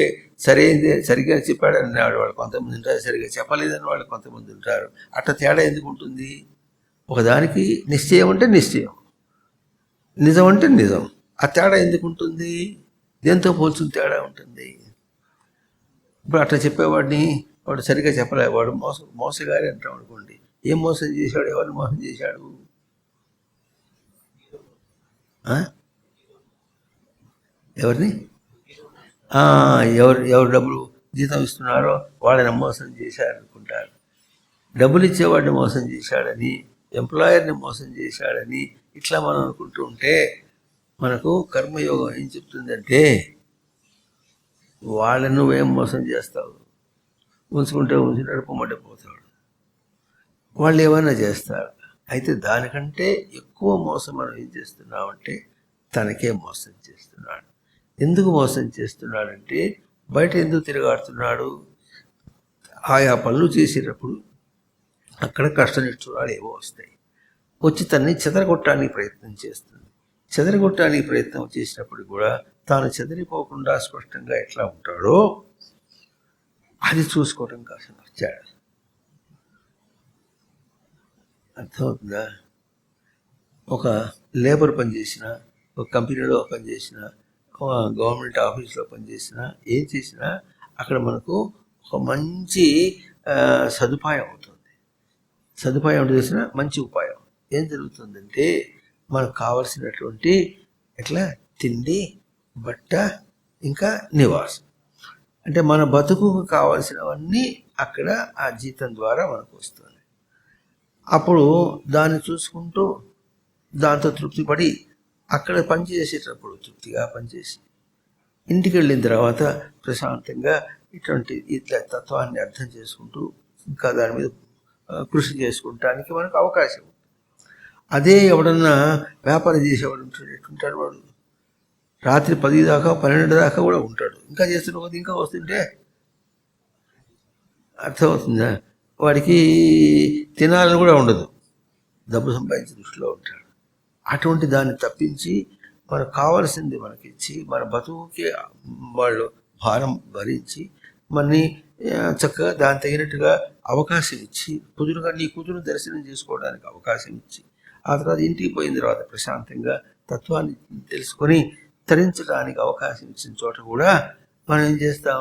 S1: సరిగ్గా చెప్పాడనేవాడు వాళ్ళు కొంతమంది ఉంటారు, సరిగ్గా చెప్పలేదని వాళ్ళు కొంతమంది ఉంటారు. అట్లా తేడా ఎందుకు ఉంటుంది? ఒకదానికి నిశ్చయం అంటే నిశ్చయం, నిజం అంటే నిజం. ఆ తేడా ఎందుకు ఉంటుంది? దేంతో పోల్చుకుని తేడా ఉంటుంది? ఇప్పుడు అట్లా చెప్పేవాడిని వాడు సరిగ్గా చెప్పలే, వాడు మోసగారి అంటాం అనుకోండి. ఏం మోసం చేశాడు? ఎవరిని మోసం చేశాడు? ఎవరిని? ఎవరు డబ్బులు జీతం ఇస్తున్నారో వాళ్ళని మోసం చేశారనుకుంటారు. డబ్బులు ఇచ్చేవాడిని మోసం చేశాడని, ఎంప్లాయర్ని మోసం చేశాడని ఇట్లా మనం అనుకుంటూ ఉంటే మనకు కర్మయోగం ఏం చెప్తుందంటే, వాళ్ళని నువ్వేం మోసం చేస్తావు? ఉంచుకుంటే నడుపమంటే పోతాడు. వాళ్ళు ఏమైనా చేస్తారు. అయితే దానికంటే ఎక్కువ మోసం మనం ఏం చేస్తున్నామంటే తనకే మోసం చేస్తున్నాడు. ఎందుకు మోసం చేస్తున్నాడంటే బయట ఎందుకు తిరగాడుతున్నాడు? ఆయా పనులు చేసేటప్పుడు అక్కడ కష్టనిష్ఠురాలు ఏవో వస్తాయి, వచ్చి తనని చెదరగొట్టడానికి ప్రయత్నం చేస్తుంది. చెదరగొట్టడానికి ప్రయత్నం చేసినప్పుడు కూడా తాను చెదరిపోకుండా స్పష్టంగా ఎట్లా ఉంటాడో అది చూసుకోవడం కోసం వచ్చాడు. అర్థమవుతుందా? ఒక లేబర్ పనిచేసిన, ఒక కంపెనీలో పనిచేసిన, ఒక గవర్నమెంట్ ఆఫీస్లో పనిచేసిన, ఏం చేసినా అక్కడ మనకు ఒక మంచి సదుపాయం అవుతుంది. సదుపాయం చేసిన మంచి ఉపాయం ఏం జరుగుతుందంటే మనకు కావలసినటువంటి ఎట్లా తిండి, బట్ట, ఇంకా నివాసం, అంటే మన బతుకుకు కావాల్సినవన్నీ అక్కడ ఆ జీతం ద్వారా మనకు వస్తుంది. అప్పుడు దాన్ని చూసుకుంటూ దాంతో తృప్తిపడి అక్కడ పనిచేసేటప్పుడు తృప్తిగా పనిచేసి ఇంటికి వెళ్ళిన తర్వాత ప్రశాంతంగా ఇట్లా తత్వాన్ని అర్థం చేసుకుంటూ ఇంకా దాని మీద కృషి చేసుకుంటానికి మనకు అవకాశం. అదే ఎవడన్నా వ్యాపారం చేసేవాడు ఉంటాడు, ఎట్టుంటాడు వాడు? రాత్రి 10 దాకా 12 దాకా కూడా ఉంటాడు, ఇంకా చేస్తున్న కొద్ది ఇంకా వస్తుంటే అర్థమవుతుందా? వాడికి తినాలని కూడా ఉండదు, డబ్బు సంపాదించే దృష్టిలో ఉంటాడు. అటువంటి దాన్ని తప్పించి మనకు కావాల్సింది మనకిచ్చి మన బతుకుకి వాళ్ళు భారం భరించి మనని చక్కగా దాని తగినట్టుగా అవకాశం ఇచ్చి కుదురుగా నీ కూతురు దర్శనం చేసుకోవడానికి అవకాశం ఇచ్చి ఆ తర్వాత ఇంటికి పోయిన తర్వాత ప్రశాంతంగా తత్వాన్ని తెలుసుకొని తరించడానికి అవకాశం ఇచ్చిన చోట కూడా మనం ఏం చేస్తాం?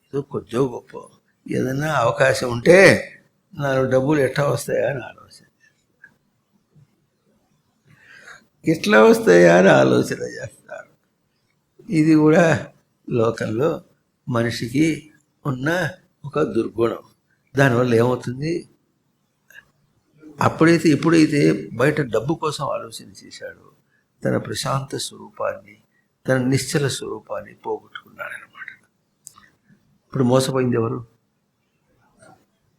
S1: ఏదో కొద్దిగా గొప్ప ఏదైనా అవకాశం ఉంటే 4 డబ్బులు ఎట్లా వస్తాయా అని ఆలోచన, ఎట్లా వస్తాయా అని ఆలోచన చేస్తారు. ఇది కూడా లోకంలో మనిషికి ఉన్న ఒక దుర్గుణం. దానివల్ల ఏమవుతుంది? ఎప్పుడైతే బయట డబ్బు కోసం ఆలోచన చేశాడో తన ప్రశాంత స్వరూపాన్ని, తన నిశ్చల స్వరూపాన్ని పోగొట్టుకున్నాడనమాట. ఇప్పుడు మోసపోయింది ఎవరు?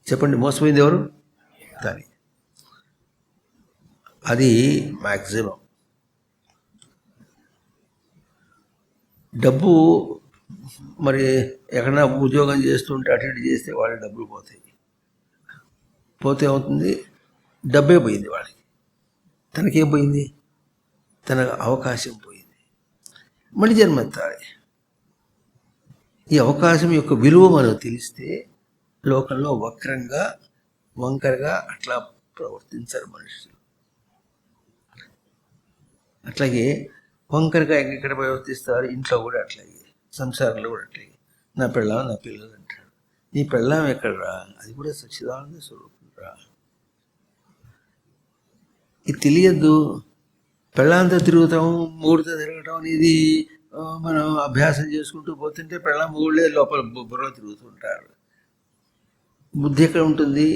S1: చెప్పండి, మోసపోయింది ఎవరు? కానీ అది మ్యాక్సిమం. డబ్బు మరి ఎక్కడన్నా ఉద్యోగం చేస్తుంటే అటు ఇటు చేస్తే వాళ్ళ డబ్బులు పోతాయి. పోతే ఏమవుతుంది? డబ్బే పోయింది వాడికి. తనకేం పోయింది? తన అవకాశం పోయింది. మళ్ళీ జన్మెత్తాలి. ఈ అవకాశం యొక్క విలువ మనకు తెలిస్తే లోకంలో వక్రంగా వంకరగా అట్లా ప్రవర్తించారు మనుషులు. అట్లాగే వంకరగా ఎక్కడ ప్రవర్తిస్తారు? ఇంట్లో కూడా అట్లాగే, సంసారంలో కూడా అట్లాగే. నా పెళ్ళాం నా పిల్లలు అంటాడు. నీ పెళ్ళాం ఎక్కడరా? అది కూడా సచ్చిదానంద స్వరూపం రా. ఇది తెలియద్దు. పెళ్ళాంతో తిరుగుతాం, మూడుతో తిరగటం అనేది మనం అభ్యాసం చేసుకుంటూ పోతుంటే పెళ్ళాం మూడులే లోపల బుర్రలో తిరుగుతుంటారు. బుద్ధి ఎక్కడ ఉంటుంది?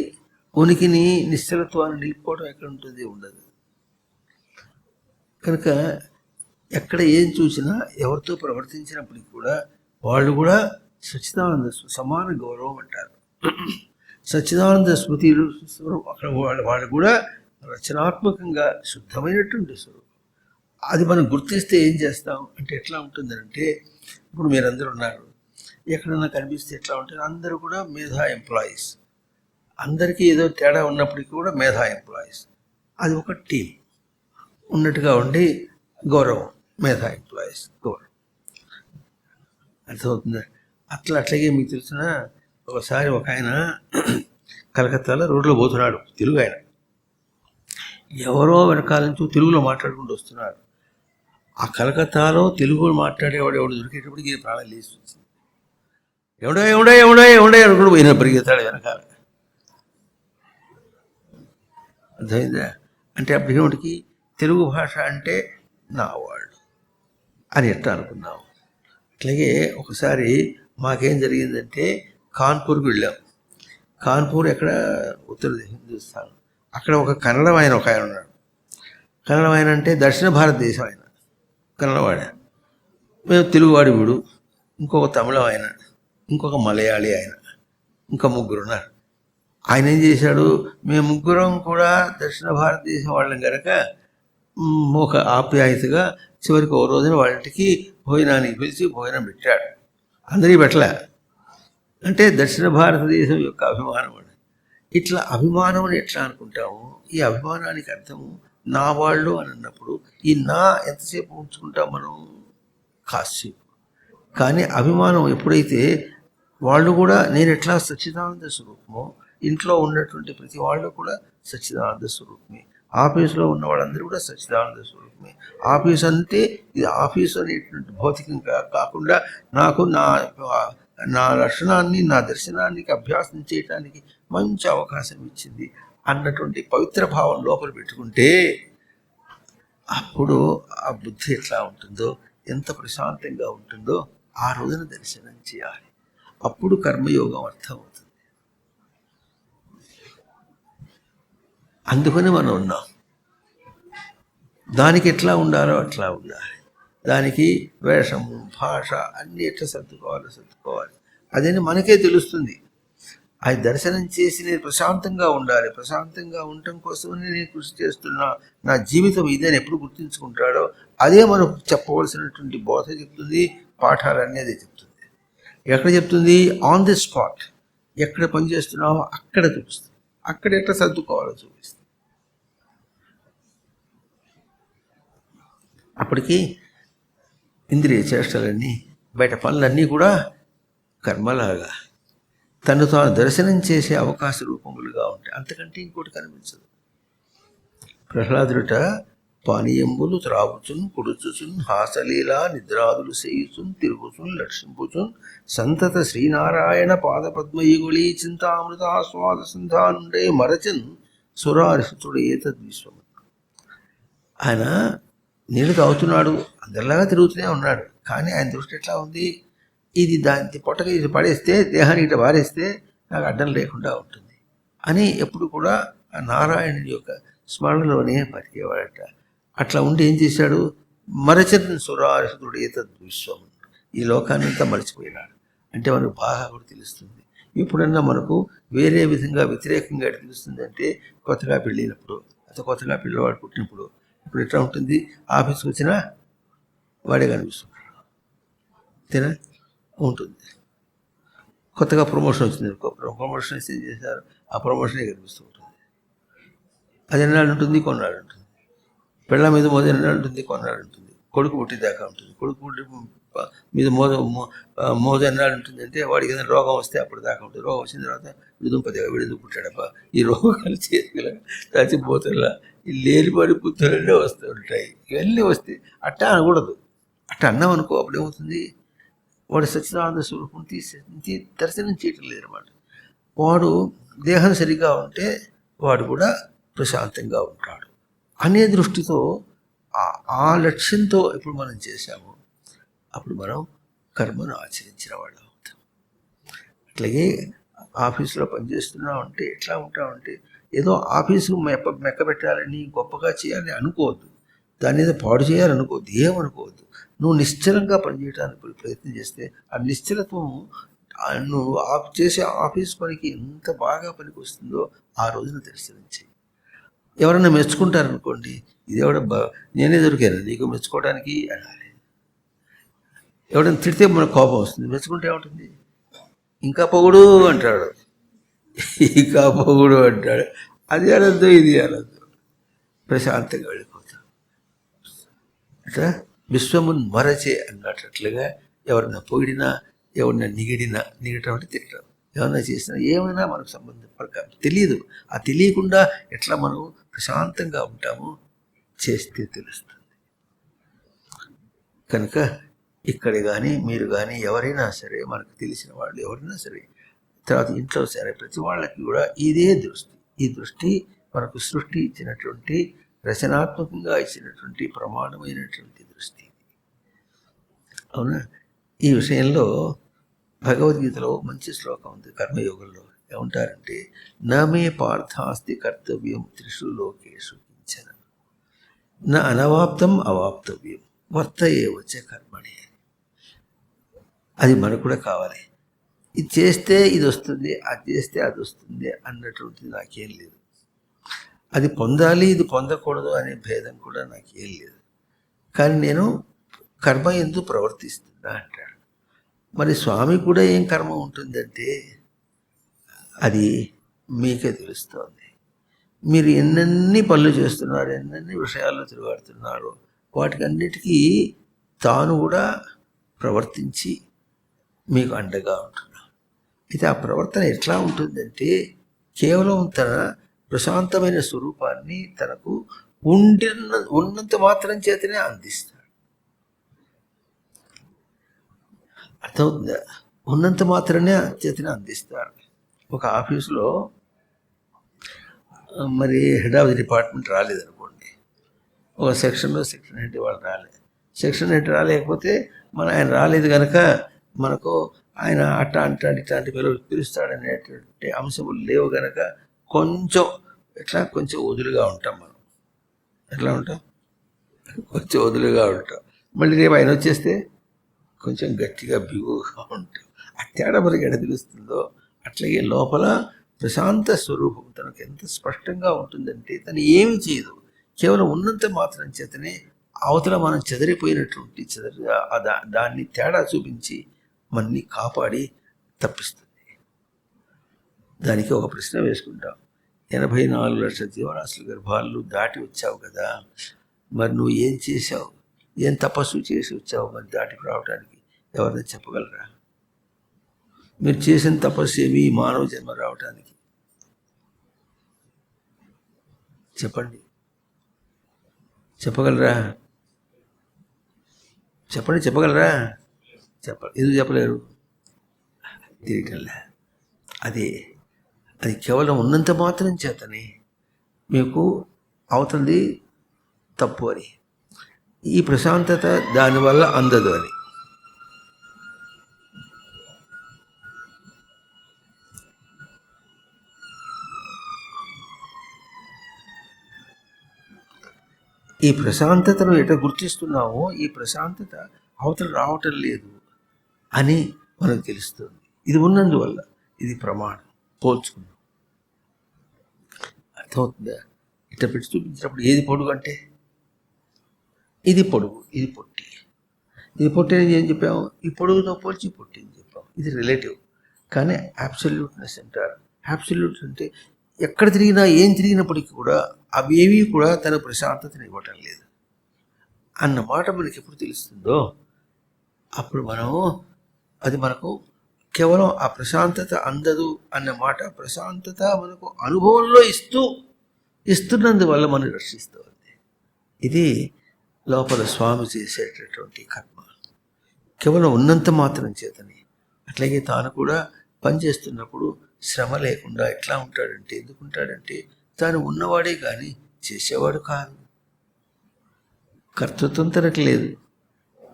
S1: ఉనికిని నిశ్చలత్వాన్ని నిలుపుకోవడం ఎక్కడ ఉంటుంది? ఉండదు. కనుక ఎక్కడ ఏం చూసినా ఎవరితో ప్రవర్తించినప్పటికీ కూడా వాళ్ళు కూడా సచ్చిదానంద సమాన గౌరవం అంటారు. సచ్చిదానంద స్మృతిలు అక్కడ వాళ్ళు కూడా రచనాత్మకంగా శుద్ధమైనటువంటి స్వరూపం. అది మనం గుర్తిస్తే ఏం చేస్తాం అంటే ఎట్లా ఉంటుందంటే, ఇప్పుడు మీరందరూ ఉన్నారు, ఎక్కడన్నా కనిపిస్తే ఎట్లా ఉంటుంది? అందరూ కూడా మేధా ఎంప్లాయీస్. అందరికీ ఏదో తేడా ఉన్నప్పటికీ కూడా మేధా ఎంప్లాయీస్. అది ఒక టీం ఉన్నట్టుగా ఉండి గౌరవం, మేధా ఎంప్లాయీస్ గౌరవం. అర్థమవుతుందా? అట్లాగే మీకు తెలిసిన ఒకసారి ఒక ఆయన కలకత్తాలో రోడ్లో పోతున్నాడు, తెలుగు ఆయన. ఎవరో వెనకాల నుంచి తెలుగులో మాట్లాడుకుంటూ వస్తున్నారు. ఆ కలకత్తాలో తెలుగు మాట్లాడేవాడు ఎవడు దొరికేటప్పటికి ఈ ప్రాణం లేచి వచ్చింది. ఎవడే అనుకుంటూ పోయిన పరిగెత్తాడు వెనకాల. అర్థమైందా? అంటే అప్పటికి తెలుగు భాష అంటే నా వాళ్ళు అని ఎట్లా అనుకున్నాము. అట్లాగే ఒకసారి మాకేం జరిగిందంటే కాన్పూర్కి వెళ్ళాం. కాన్పూర్ ఎక్కడ? ఉత్తర హిందుస్థాన్. అక్కడ ఒక కన్నడం ఆయన ఒక ఆయన ఉన్నాడు. కన్నడం ఆయన అంటే దక్షిణ భారతదేశం ఆయన, కన్నడవాడే. మేము తెలుగువాడి వీడు, ఇంకొక తమిళం ఆయన, ఇంకొక మలయాళీ ఆయన, ఇంకా ముగ్గురు ఉన్నారు. ఆయన ఏం చేశాడు, మేము ముగ్గురం కూడా దక్షిణ భారతదేశం వాళ్ళం కనుక ఒక ఆప్యాయతగా చివరికి ఓ రోజున వాళ్ళకి భోజనానికి పిలిచి భోజనం పెట్టాడు. అందరికీ పెట్టలే. అంటే దక్షిణ భారతదేశం యొక్క అభిమానం అని. ఇట్లా అభిమానం అని ఎట్లా అనుకుంటాము? ఈ అభిమానానికి అర్థము నా వాళ్ళు అని అన్నప్పుడు ఈ నా ఎంతసేపు ఉంచుకుంటాం మనం? కాసేపు. కానీ అభిమానం ఎప్పుడైతే వాళ్ళు కూడా నేను ఎట్లా సచ్చిదానంద స్వరూపమో, ఇంట్లో ఉన్నటువంటి ప్రతి వాళ్ళు కూడా సచ్చిదానంద స్వరూపమే, ఆఫీసులో ఉన్న వాళ్ళందరూ కూడా సచ్చిదానంద స్వరూపమే. ఆఫీస్ అంటే ఇది ఆఫీసు అనేటువంటి భౌతికంగా కాకుండా నాకు నా లక్షణాన్ని, నా దర్శనానికి అభ్యాసం చేయటానికి మంచి అవకాశం ఇచ్చింది అన్నటువంటి పవిత్ర భావం లోపల పెట్టుకుంటే అప్పుడు ఆ బుద్ధి ఎట్లా ఉంటుందో, ఎంత ప్రశాంతంగా ఉంటుందో ఆ రోజున దర్శనం చేయాలి. అప్పుడు కర్మయోగం అర్థమవుతుంది. అందుకని మనం ఉన్నాం. దానికి ఎట్లా ఉండాలో అట్లా ఉండాలి. దానికి వేషము, భాష అన్నీ ఎట్లా సర్దుకోవాలి. అదని మనకే తెలుస్తుంది. అది దర్శనం చేసి నేను ప్రశాంతంగా ఉండాలి, ప్రశాంతంగా ఉండటం కోసమని నేను కృషి చేస్తున్నా, నా జీవితం ఇదని ఎప్పుడు గుర్తించుకుంటాడో అదే మనకు చెప్పవలసినటువంటి బోధ చెప్తుంది, పాఠాలు అనేది చెప్తుంది. ఎక్కడ చెప్తుంది? On the spot. ఎక్కడ పనిచేస్తున్నావో అక్కడ చూపిస్తుంది, అక్కడ ఎట్లా సర్దుకోవాలో చూపిస్తుంది. అప్పటికి ఇంద్రియ చేష్టలన్నీ, బయట పనులన్నీ కూడా కర్మలాగా తను తాను దర్శనం చేసే అవకాశ రూపములుగా ఉంటాయి. అంతకంటే ఇంకోటి కనిపించదు. ప్రహ్లాదుట పానీయంబులు త్రాగుచున్ కుడుచుచున్ హాసలీలా నిద్రాదులు చేయుచున్ తిరుగుచున్ లక్ష్మింపుచున్ సంతత శ్రీనారాయణ పాదపద్మయుగుళీ చింతామృతాస్వాద సంధానుండే మరచన్ సురారిసుతుడు ఏతద్విశ్వం. ఆయన నీళ్ళు తాగుతున్నాడు, అందరిలాగా తిరుగుతూనే ఉన్నాడు. కానీ ఆయన దృష్టి ఎట్లా ఉంది? ఇది దాని పొట్టగా ఇది పడేస్తే, దేహానికి ఇట్లా పారేస్తే నాకు అడ్డం లేకుండా ఉంటుంది అని ఎప్పుడు కూడా ఆ నారాయణుడి యొక్క స్మరణలోనే బతికేవాడట. అట్లా ఉండి ఏం చేశాడు? మరచన్ సురారిసుతుడు ఏతద్విశ్వం. ఈ లోకాన్ని అంతా మర్చిపోయినాడు. అంటే మనకు బాగా కూడా తెలుస్తుంది. ఎప్పుడన్నా మనకు వేరే విధంగా వ్యతిరేకంగా తెలుస్తుంది అంటే కొత్తగా పెళ్ళినప్పుడు, అతను కొత్తగా పిల్లవాడు పుట్టినప్పుడు. ఇప్పుడు ఎట్లా ఉంటుంది? ఆఫీస్కి వచ్చినా వాడే కనిపిస్తున్నాడు, అంతేనా ఉంటుంది. కొత్తగా ప్రమోషన్ వచ్చింది, ప్రమోషన్ ఇస్తే ఏం చేశారు? ఆ ప్రమోషనే కనిపిస్తూ ఉంటుంది. అది ఎన్నాళ్ళు ఉంటుంది, కొన్నాళ్ళు ఉంటుంది. పెళ్ళ మీద మోజు ఎన్నాళ్ళు ఉంటుంది, కొన్నాళ్ళు ఉంటుంది. కొడుకు పుట్టిదాకా ఉంటుంది. కొడుకు పుట్టి మీద మోజు ఎన్నాళ్ళు ఉంటుంది అంటే వాడికి ఏదైనా రోగం వస్తే అప్పుడు దాకా ఉంటుంది. రోగం వచ్చిన తర్వాత విడుదల పుట్టాడప్ప. ఈ రోగాలు చేతుల చచ్చిపోతున్నా ఈ లేనిపడి పుత్రులనే వస్తూ ఉంటాయి. ఇవన్నీ వస్తాయి. అట్టా అనకూడదు. అట్టా అన్నాం అనుకో, అప్పుడు ఏమవుతుంది, వాడు సచ్చిదానంద స్వరూపం తీసి దర్శనం చేయటం లేదన్నమాట. వాడు దేహం సరిగా ఉంటే వాడు కూడా ప్రశాంతంగా ఉంటాడు అనే దృష్టితో ఆ లక్ష్యంతో ఇప్పుడు మనం చేశాము, అప్పుడు మనం కర్మను ఆచరించిన వాళ్ళు అవుతాం. అట్లాగే ఆఫీసులో పనిచేస్తున్నామంటే ఎట్లా ఉంటామంటే ఏదో ఆఫీసు మెక్క పెట్టాలని గొప్పగా చేయాలని అనుకోవద్దు, దాని మీద పాడు చేయాలనుకోవద్దు, ఏమనుకోవద్దు. నువ్వు నిశ్చలంగా పనిచేయడానికి ప్రయత్నం చేస్తే ఆ నిశ్చలత్వం నువ్వు చేసే ఆఫీస్ పనికి ఎంత బాగా పనికి వస్తుందో ఆ రోజున దర్శించి ఎవరన్నా మెచ్చుకుంటారనుకోండి, ఇది నేనే దొరికాను నీకు మెచ్చుకోవడానికి అనాలి. ఎవరైనా తిడితే మనకు కోపం వస్తుంది, మెచ్చుకుంటే ఏముంటుంది, ఇంకా పొగుడు అంటాడు, ఇంకా పొగుడు అంటాడు. అది అనద్దు, ఇది అనద్దు, ప్రశాంతంగా వెళ్ళిపోతాం. అట్లా విశ్వమున్ మరచే అన్నట్లుగా ఎవరన్నా పొగిడినా, ఎవరన్నా నిగటం అంటే తిట్టడం, ఏమన్నా చేసినా ఏమైనా మనకు సంబంధం తెలియదు. ఆ తెలియకుండా ఎట్లా మనం ప్రశాంతంగా ఉంటామో చేస్తే తెలుస్తుంది. కనుక ఇక్కడ కానీ మీరు కానీ ఎవరైనా సరే, మనకు తెలిసిన వాళ్ళు ఎవరైనా సరే, తర్వాత ఇంట్లో సరే, ప్రతి వాళ్ళకి కూడా ఇదే దృష్టి. ఈ దృష్టి మనకు సృష్టి ఇచ్చినటువంటి, రచనాత్మకంగా ఇచ్చినటువంటి ప్రమాణమైనటువంటి దృష్టి. అవునా? ఈ విషయంలో భగవద్గీతలో మంచి శ్లోకం ఉంది కర్మయోగంలో. ఏమంటారంటే, నమే పార్థాస్తి కర్తవ్యం త్రిషు లోకేషు కించన నా అనవాప్తం అవాప్తవ్యం వర్తయే వచ్చే కర్మణి. అది మనకు కూడా కావాలి. ఇది చేస్తే ఇది వస్తుంది, అది చేస్తే అది వస్తుంది అన్నటువంటిది నాకేం లేదు. అది పొందాలి, ఇది పొందకూడదు అనే భేదం కూడా నాకేం లేదు. కానీ నేను కర్మ ఎందుకు ప్రవర్తిస్తున్నా అంటాడు. మరి స్వామి కూడా ఏం కర్మ ఉంటుందంటే అది మీకే తెలుస్తోంది. మీరు ఎన్నెన్ని పనులు చేస్తున్నారు, ఎన్నెన్ని విషయాల్లో తిరుగాడుతున్నారు, వాటికన్నిటికీ తాను కూడా ప్రవర్తించి మీకు అండగా ఉంటున్నాడు. అయితే ఆ ప్రవర్తన ఎట్లా ఉంటుందంటే కేవలం తన ప్రశాంతమైన స్వరూపాన్ని తనకు ఉన్నంత మాత్రం చేతనే అందిస్తాడు. అర్థమవుతుందా? ఉన్నంత మాత్రమే చేతనే అందిస్తాడు. ఒక ఆఫీసులో మరి హెడ్ ఆఫ్ ది డిపార్ట్మెంట్ రాలేదనుకోండి, ఒక సెక్షన్ హెడ్ వాళ్ళు రాలేదు. సెక్షన్ హెడ్ రాలేకపోతే ఆయన రాలేదు కనుక మనకు ఆయన అట్ట అంటాడు ఇట్లాంటి పిలుస్తాడనేటువంటి అంశములు లేవు కనుక కొంచెం వదులుగా ఉంటాం. మనం ఎట్లా ఉంటాం? కొంచెం వదులుగా ఉంటాం. మళ్ళీ రేపు ఆయన వచ్చేస్తే కొంచెం గట్టిగా బిగుగా ఉంటాం. ఆ తేడా మనకి ఎడ తెలుస్తుందో అట్లాగే లోపల ప్రశాంత స్వరూపం తనకు ఎంత స్పష్టంగా ఉంటుందంటే తను ఏమి చేయదు, కేవలం ఉన్నంత మాత్రం చేతనే అవతల మనం చెదిరిపోయినటువంటి దాన్ని తేడా చూపించి మనని కాపాడి తప్పిస్తుంది. దానికి ఒక ప్రశ్న వేసుకుంటాం. 84 లక్షల జీవరాశుల గర్భాలు దాటి వచ్చావు కదా, మరి నువ్వు ఏం చేశావు, ఏం తపస్సు చేసి వచ్చావు మరి దాటి రావడానికి ఎవరైనా చెప్పగలరా? మీరు చేసిన తపస్సు ఏమి మానవ జన్మ రావటానికి? చెప్పండి, చెప్పగలరా? చెప్పగలరా? ఎందుకు చెప్పలేరు? తిరిగల్లా. అది కేవలం ఉన్నంత మాత్రం చేతనే మీకు అవతలది తప్పు అని, ఈ ప్రశాంతత దానివల్ల అందదు అని. ఈ ప్రశాంతతను ఎట్లా గుర్తిస్తున్నామో ఈ ప్రశాంతత అవతల రావటం లేదు అని మనకు తెలుస్తుంది. ఇది ఉన్నందువల్ల ఇది ప్రమాణం. పోల్చుకున్నాం. అర్థమవుతుందా? ఇట్లా పెట్టి చూపించినప్పుడు ఏది పొడుగు అంటే ఇది పొడుగు, ఇది పొట్టి. ఇది పొట్టి అని ఏం చెప్పాము? ఈ పొడుగుతో పోల్చి పొట్టి అని చెప్పాము. ఇది రిలేటివ్. కానీ అబ్సల్యూట్నెస్ అంటారు. అబ్సల్యూట్ అంటే ఎక్కడ తిరిగినా ఏం తిరిగినప్పటికీ కూడా అవేవి కూడా తన ప్రశాంతతని ఇవ్వటం లేదు అన్న మాట మనకి ఎప్పుడు తెలుస్తుందో అప్పుడు అది మనకు కేవలం ఆ ప్రశాంతత అందదు అన్న మాట ప్రశాంతత మనకు అనుభవంలో ఇస్తున్నందువల్ల మనం రక్షిస్తుంది. ఇది లోపల స్వామి చేసేటటువంటి కర్మ కేవలం ఉన్నంత మాత్రం చేతని. అట్లాగే తాను కూడా పనిచేస్తున్నప్పుడు శ్రమ లేకుండా ఎట్లా ఉంటాడంటే, ఎందుకు ఉంటాడంటే తాను ఉన్నవాడే కానీ చేసేవాడు కాదు. కర్తృత్వం తనకు లేదు,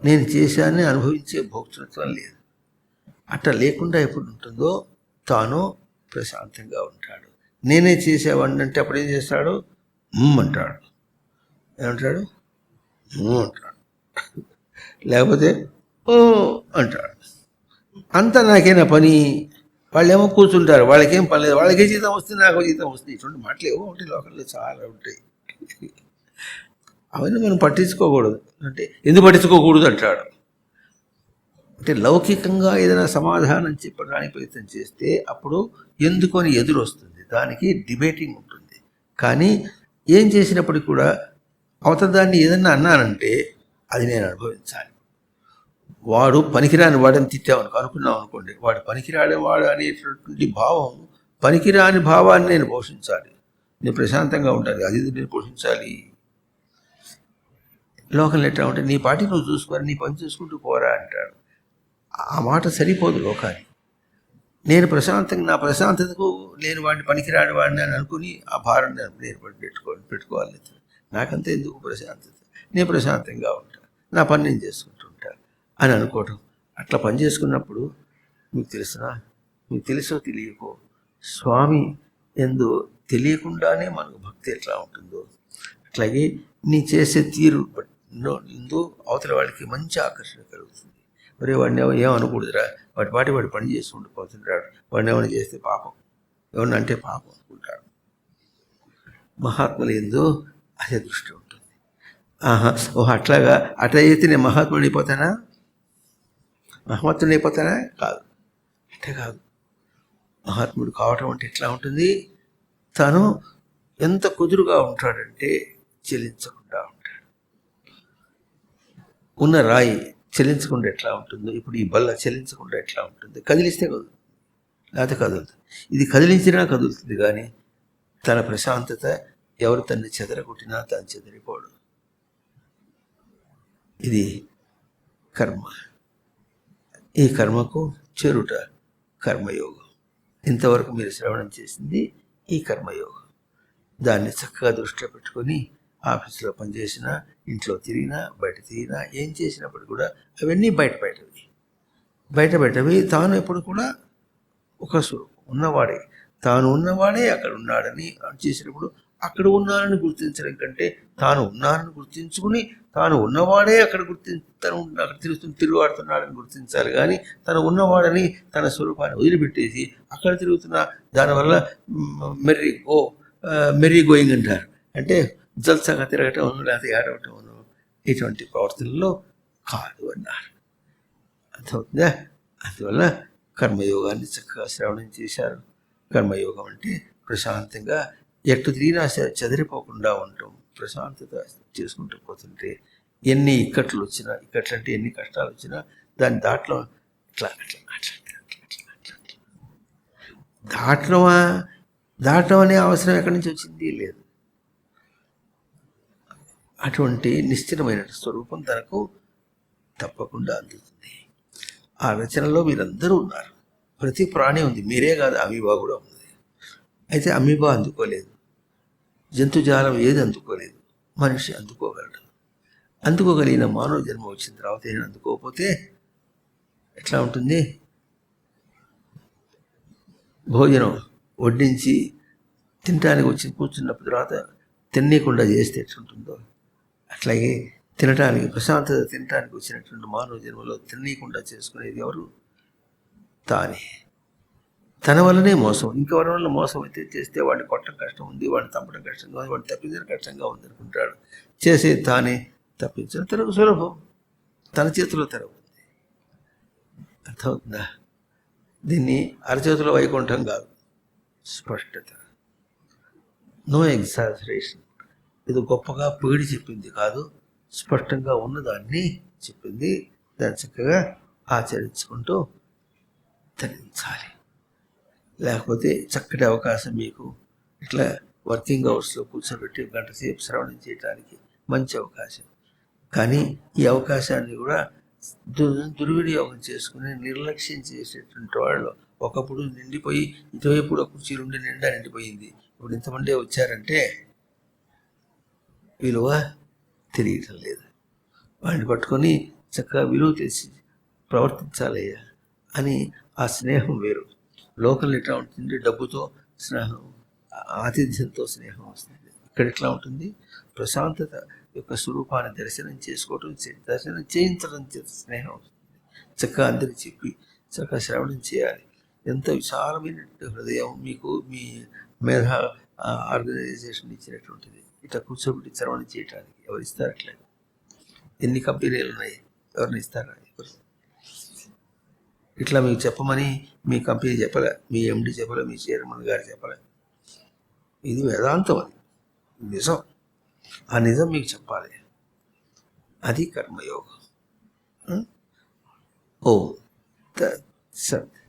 S1: నేను చేశానని అనుభవించే భోక్తృత్వం లేదు. అట్లా లేకుండా ఎప్పుడు ఉంటుందో తాను ప్రశాంతంగా ఉంటాడు. నేనే చేసేవాడిని అంటే అప్పుడు ఏం చేస్తాడు? అంటాడు. ఏమంటాడు? అంటాడు. లేకపోతే ఓ అంటాడు. అంతా నాకేనా పని? వాళ్ళు ఏమో కూర్చుంటారు, వాళ్ళకేం పని లేదు, వాళ్ళకే జీతం వస్తుంది, నాకు జీతం వస్తుంది. ఇటువంటి మాటలు ఏవో ఒకటి లోకల్లో చాలా ఉంటాయి. అవన్నీ మనం పట్టించుకోకూడదు. అంటే ఎందుకు పట్టించుకోకూడదు అంటాడు. అంటే లౌకికంగా ఏదైనా సమాధానం చెప్పడానికి ప్రయత్నం చేస్తే అప్పుడు ఎందుకొని ఎదురు వస్తుంది, దానికి డిబేటింగ్ ఉంటుంది. కానీ ఏం చేసినప్పటికీ కూడా అవతల దాన్ని ఏదన్నా అన్నానంటే అది నేను అనుభవించాలి. వాడు పనికిరాని వాడని తిట్టామనుకో, అనుకున్నాం అనుకోండి, వాడు పనికిరాని వాడు అనేటటువంటి భావం, పనికిరాని భావాన్ని నేను పోషించాలి. నేను ప్రశాంతంగా ఉండాలి, అది నేను పోషించాలి. లోకంలో ఎట్లా ఉంటే నీ పాటి నువ్వు చూసుకొని నీ పని చూసుకుంటూ పోరా అంటాడు. ఆ మాట సరిపోదు లోకానికి. నేను ప్రశాంతంగా, నా ప్రశాంతతకు నేను వాడిని పనికిరాని వాడిని అని అనుకుని ఆ భారం నేను పెట్టుకోవాలి. నాకంతా ఎందుకు ప్రశాంతత, నేను ప్రశాంతంగా ఉంటాను, నా పని నేను చేసుకుంటూ ఉంటాను అని అనుకోవటం. అట్లా పని చేసుకున్నప్పుడు మీకు తెలుసో తెలియకో స్వామి ఎందు తెలియకుండానే మనకు భక్తి ఎట్లా ఉంటుందో అట్లాగే నీ చేసే తీరు అవతల వాళ్ళకి మంచి ఆకర్షణ కలుగుతుంది. మరి వాడిని ఏమనకూడదురా, వాడి పని చేసి ఉండిపోతుంటాడు, వాడిని ఏమైనా చేస్తే పాపం, ఏమన్నా అంటే పాపం అనుకుంటాడు. మహాత్ములు ఏందో అదే దృష్టి ఉంటుంది. అట్లా అయితే నేను మహాత్ముడు అయిపోతానా కాదు. అంటే కాదు. మహాత్ముడు కావటం అంటే ఎట్లా ఉంటుంది? తను ఎంత కుదురుగా ఉంటాడంటే చెలించకుండా ఉంటాడు. ఉన్న రాయి చెలించకుండా ఎట్లా ఉంటుందో, ఇప్పుడు ఈ బల్ల చెలించకుండా ఎట్లా ఉంటుంది? కదిలిస్తే కదులుతుంది, లేకపోతే కదులుతుంది. ఇది కదిలించినా కదులుతుంది, కానీ తన ప్రశాంతత ఎవరు తన్ని చెదరగొట్టినా తాను చెదిరిపోడు. ఇది కర్మ. ఈ కర్మకు చేరుట కర్మయోగం. ఇంతవరకు మీరు శ్రవణం చేసింది ఈ కర్మయోగం. దాన్ని చక్కగా దృష్టిలో పెట్టుకొని ఆఫీసులో పనిచేసినా, ఇంట్లో తిరిగినా, బయట తిరిగినా, ఏం చేసినప్పుడు కూడా అవన్నీ బయటవి తాను ఎప్పుడు కూడా ఒక ఉన్నవాడే, తాను ఉన్నవాడే అక్కడ ఉన్నాడని చేసినప్పుడు అక్కడ ఉన్నానని గుర్తించడం కంటే తాను ఉన్నానని గుర్తించుకుని తాను ఉన్నవాడే అక్కడ తను అక్కడ తిరుగుతున్నాడని గుర్తించాలి. కానీ తను ఉన్నవాడని తన స్వరూపాన్ని వదిలిపెట్టేసి అక్కడ తిరుగుతున్న దానివల్ల మెర్రీ గోయింగ్ అంటారు, అంటే జల్సగా తిరగటం లేకపోతే ఏడవటం ఇటువంటి ప్రవర్తనలో కాదు అన్నారు. అర్థమవుతుందా? అందువల్ల కర్మయోగాన్ని చక్కగా శ్రవణం చేశారు. కర్మయోగం అంటే ప్రశాంతంగా ఎట్టు తిరిగినా చెదిరిపోకుండా ఉండటం, ప్రశాంతత చేసుకుంటూ పోతుంటే ఎన్ని ఇక్కట్లు అంటే ఎన్ని కష్టాలు వచ్చినా దాన్ని దాటడం అనే అవసరం ఎక్కడి నుంచి వచ్చింది? లేదు. అటువంటి నిశ్చితమైన స్వరూపం తనకు తప్పకుండా అందుతుంది. ఆ రచనలో మీరందరూ ఉన్నారు, ప్రతి ప్రాణి ఉంది, మీరే కాదు, అమీబా కూడా ఉంది. అయితే అమీబా అందుకోలేదు, జంతుజాలం ఏది అందుకోలేదు, మనిషి అందుకోగలడు. అందుకోగలిగిన మానవ జన్మ వచ్చిన తర్వాత నేను అందుకోకపోతే ఎట్లా ఉంటుంది? భోజనం వడ్డించి తినటానికి వచ్చి కూర్చున్న తర్వాత తినకుండా చేస్తే ఎట్లుంటుందో అట్లాగే తినటానికి ప్రశాంతత తినటానికి వచ్చినటువంటి మానవ జన్మలో తినకుండా చేసుకునేది ఎవరు? తానే. తన వల్లనే మోసం, ఇంకెవరి వల్ల మోసం అయితే చేస్తే వాడిని కొట్టడం కష్టం ఉంది, వాడిని చంపడం కష్టంగా ఉంది, వాడిని తప్పించడం కష్టంగా ఉంది అనుకుంటాడు. చేసే తానే తప్పించడం తనకు సులభం, తన చేతిలో తన ఉంది. అర్థమవుతుందా? దీన్ని అరచేతిలో వైకుంఠం కాదు, స్పష్టత, నో ఎగ్జాజరేషన్. ఇది గొప్పగా పొగిడి చెప్పింది కాదు, స్పష్టంగా ఉన్నదాన్ని చెప్పింది. దాన్ని చక్కగా ఆచరించుకుంటూ తరించాలి. లేకపోతే చక్కటి అవకాశం మీకు ఇట్లా వర్కింగ్ అవర్స్లో కూర్చోబెట్టి గంట సేపు శ్రవణం చేయడానికి మంచి అవకాశం. కానీ ఈ అవకాశాన్ని కూడా దుర్వినియోగం చేసుకుని నిర్లక్ష్యం చేసేటువంటి వాళ్ళు ఒకప్పుడు నిండిపోయి ఇటువైపు కూడా కుర్చీలు ఉండి నిండా నిండిపోయింది. ఇప్పుడు ఇంతమంది వచ్చారంటే విలువ తెలియటం లేదు. వాడిని పట్టుకొని చక్కగా విలువ తెలిసి ప్రవర్తించాలయ్యా అని ఆ స్నేహం వేరు. లోకల్ ఎట్లా ఉంటుంది, డబ్బుతో స్నేహం, ఆతిథ్యంతో స్నేహం వస్తుంది. ఇక్కడ ఎట్లా ఉంటుంది, ప్రశాంతత యొక్క స్వరూపాన్ని దర్శనం చేసుకోవటం, దర్శనం చేయించడం చేత స్నేహం వస్తుంది. చక్కగా అందరికి చెప్పి చక్కగా శ్రవణం చేయాలి. ఎంత విశాలమైన హృదయం మీకు మీ మేధా ఆర్గనైజేషన్ ఇచ్చినటువంటిది. ఇట్లా కూర్చోబెట్టి శ్రవణం చేయడానికి ఎవరు ఇస్తారు? అట్లా ఎన్ని కంపెనీలు ఉన్నాయి, ఎవరిని ఇస్తారా? ఎవరు? ఇట్లా మీకు చెప్పమని మీ కంపెనీ చెప్పలే, మీ ఎండి చెప్పలే, మీ చైర్మన్ గారు చెప్పలే. ఇది వేదాంతం, అది నిజం. ఆ నిజం మీకు చెప్పాలి. అది కర్మయోగం. ఓ సత్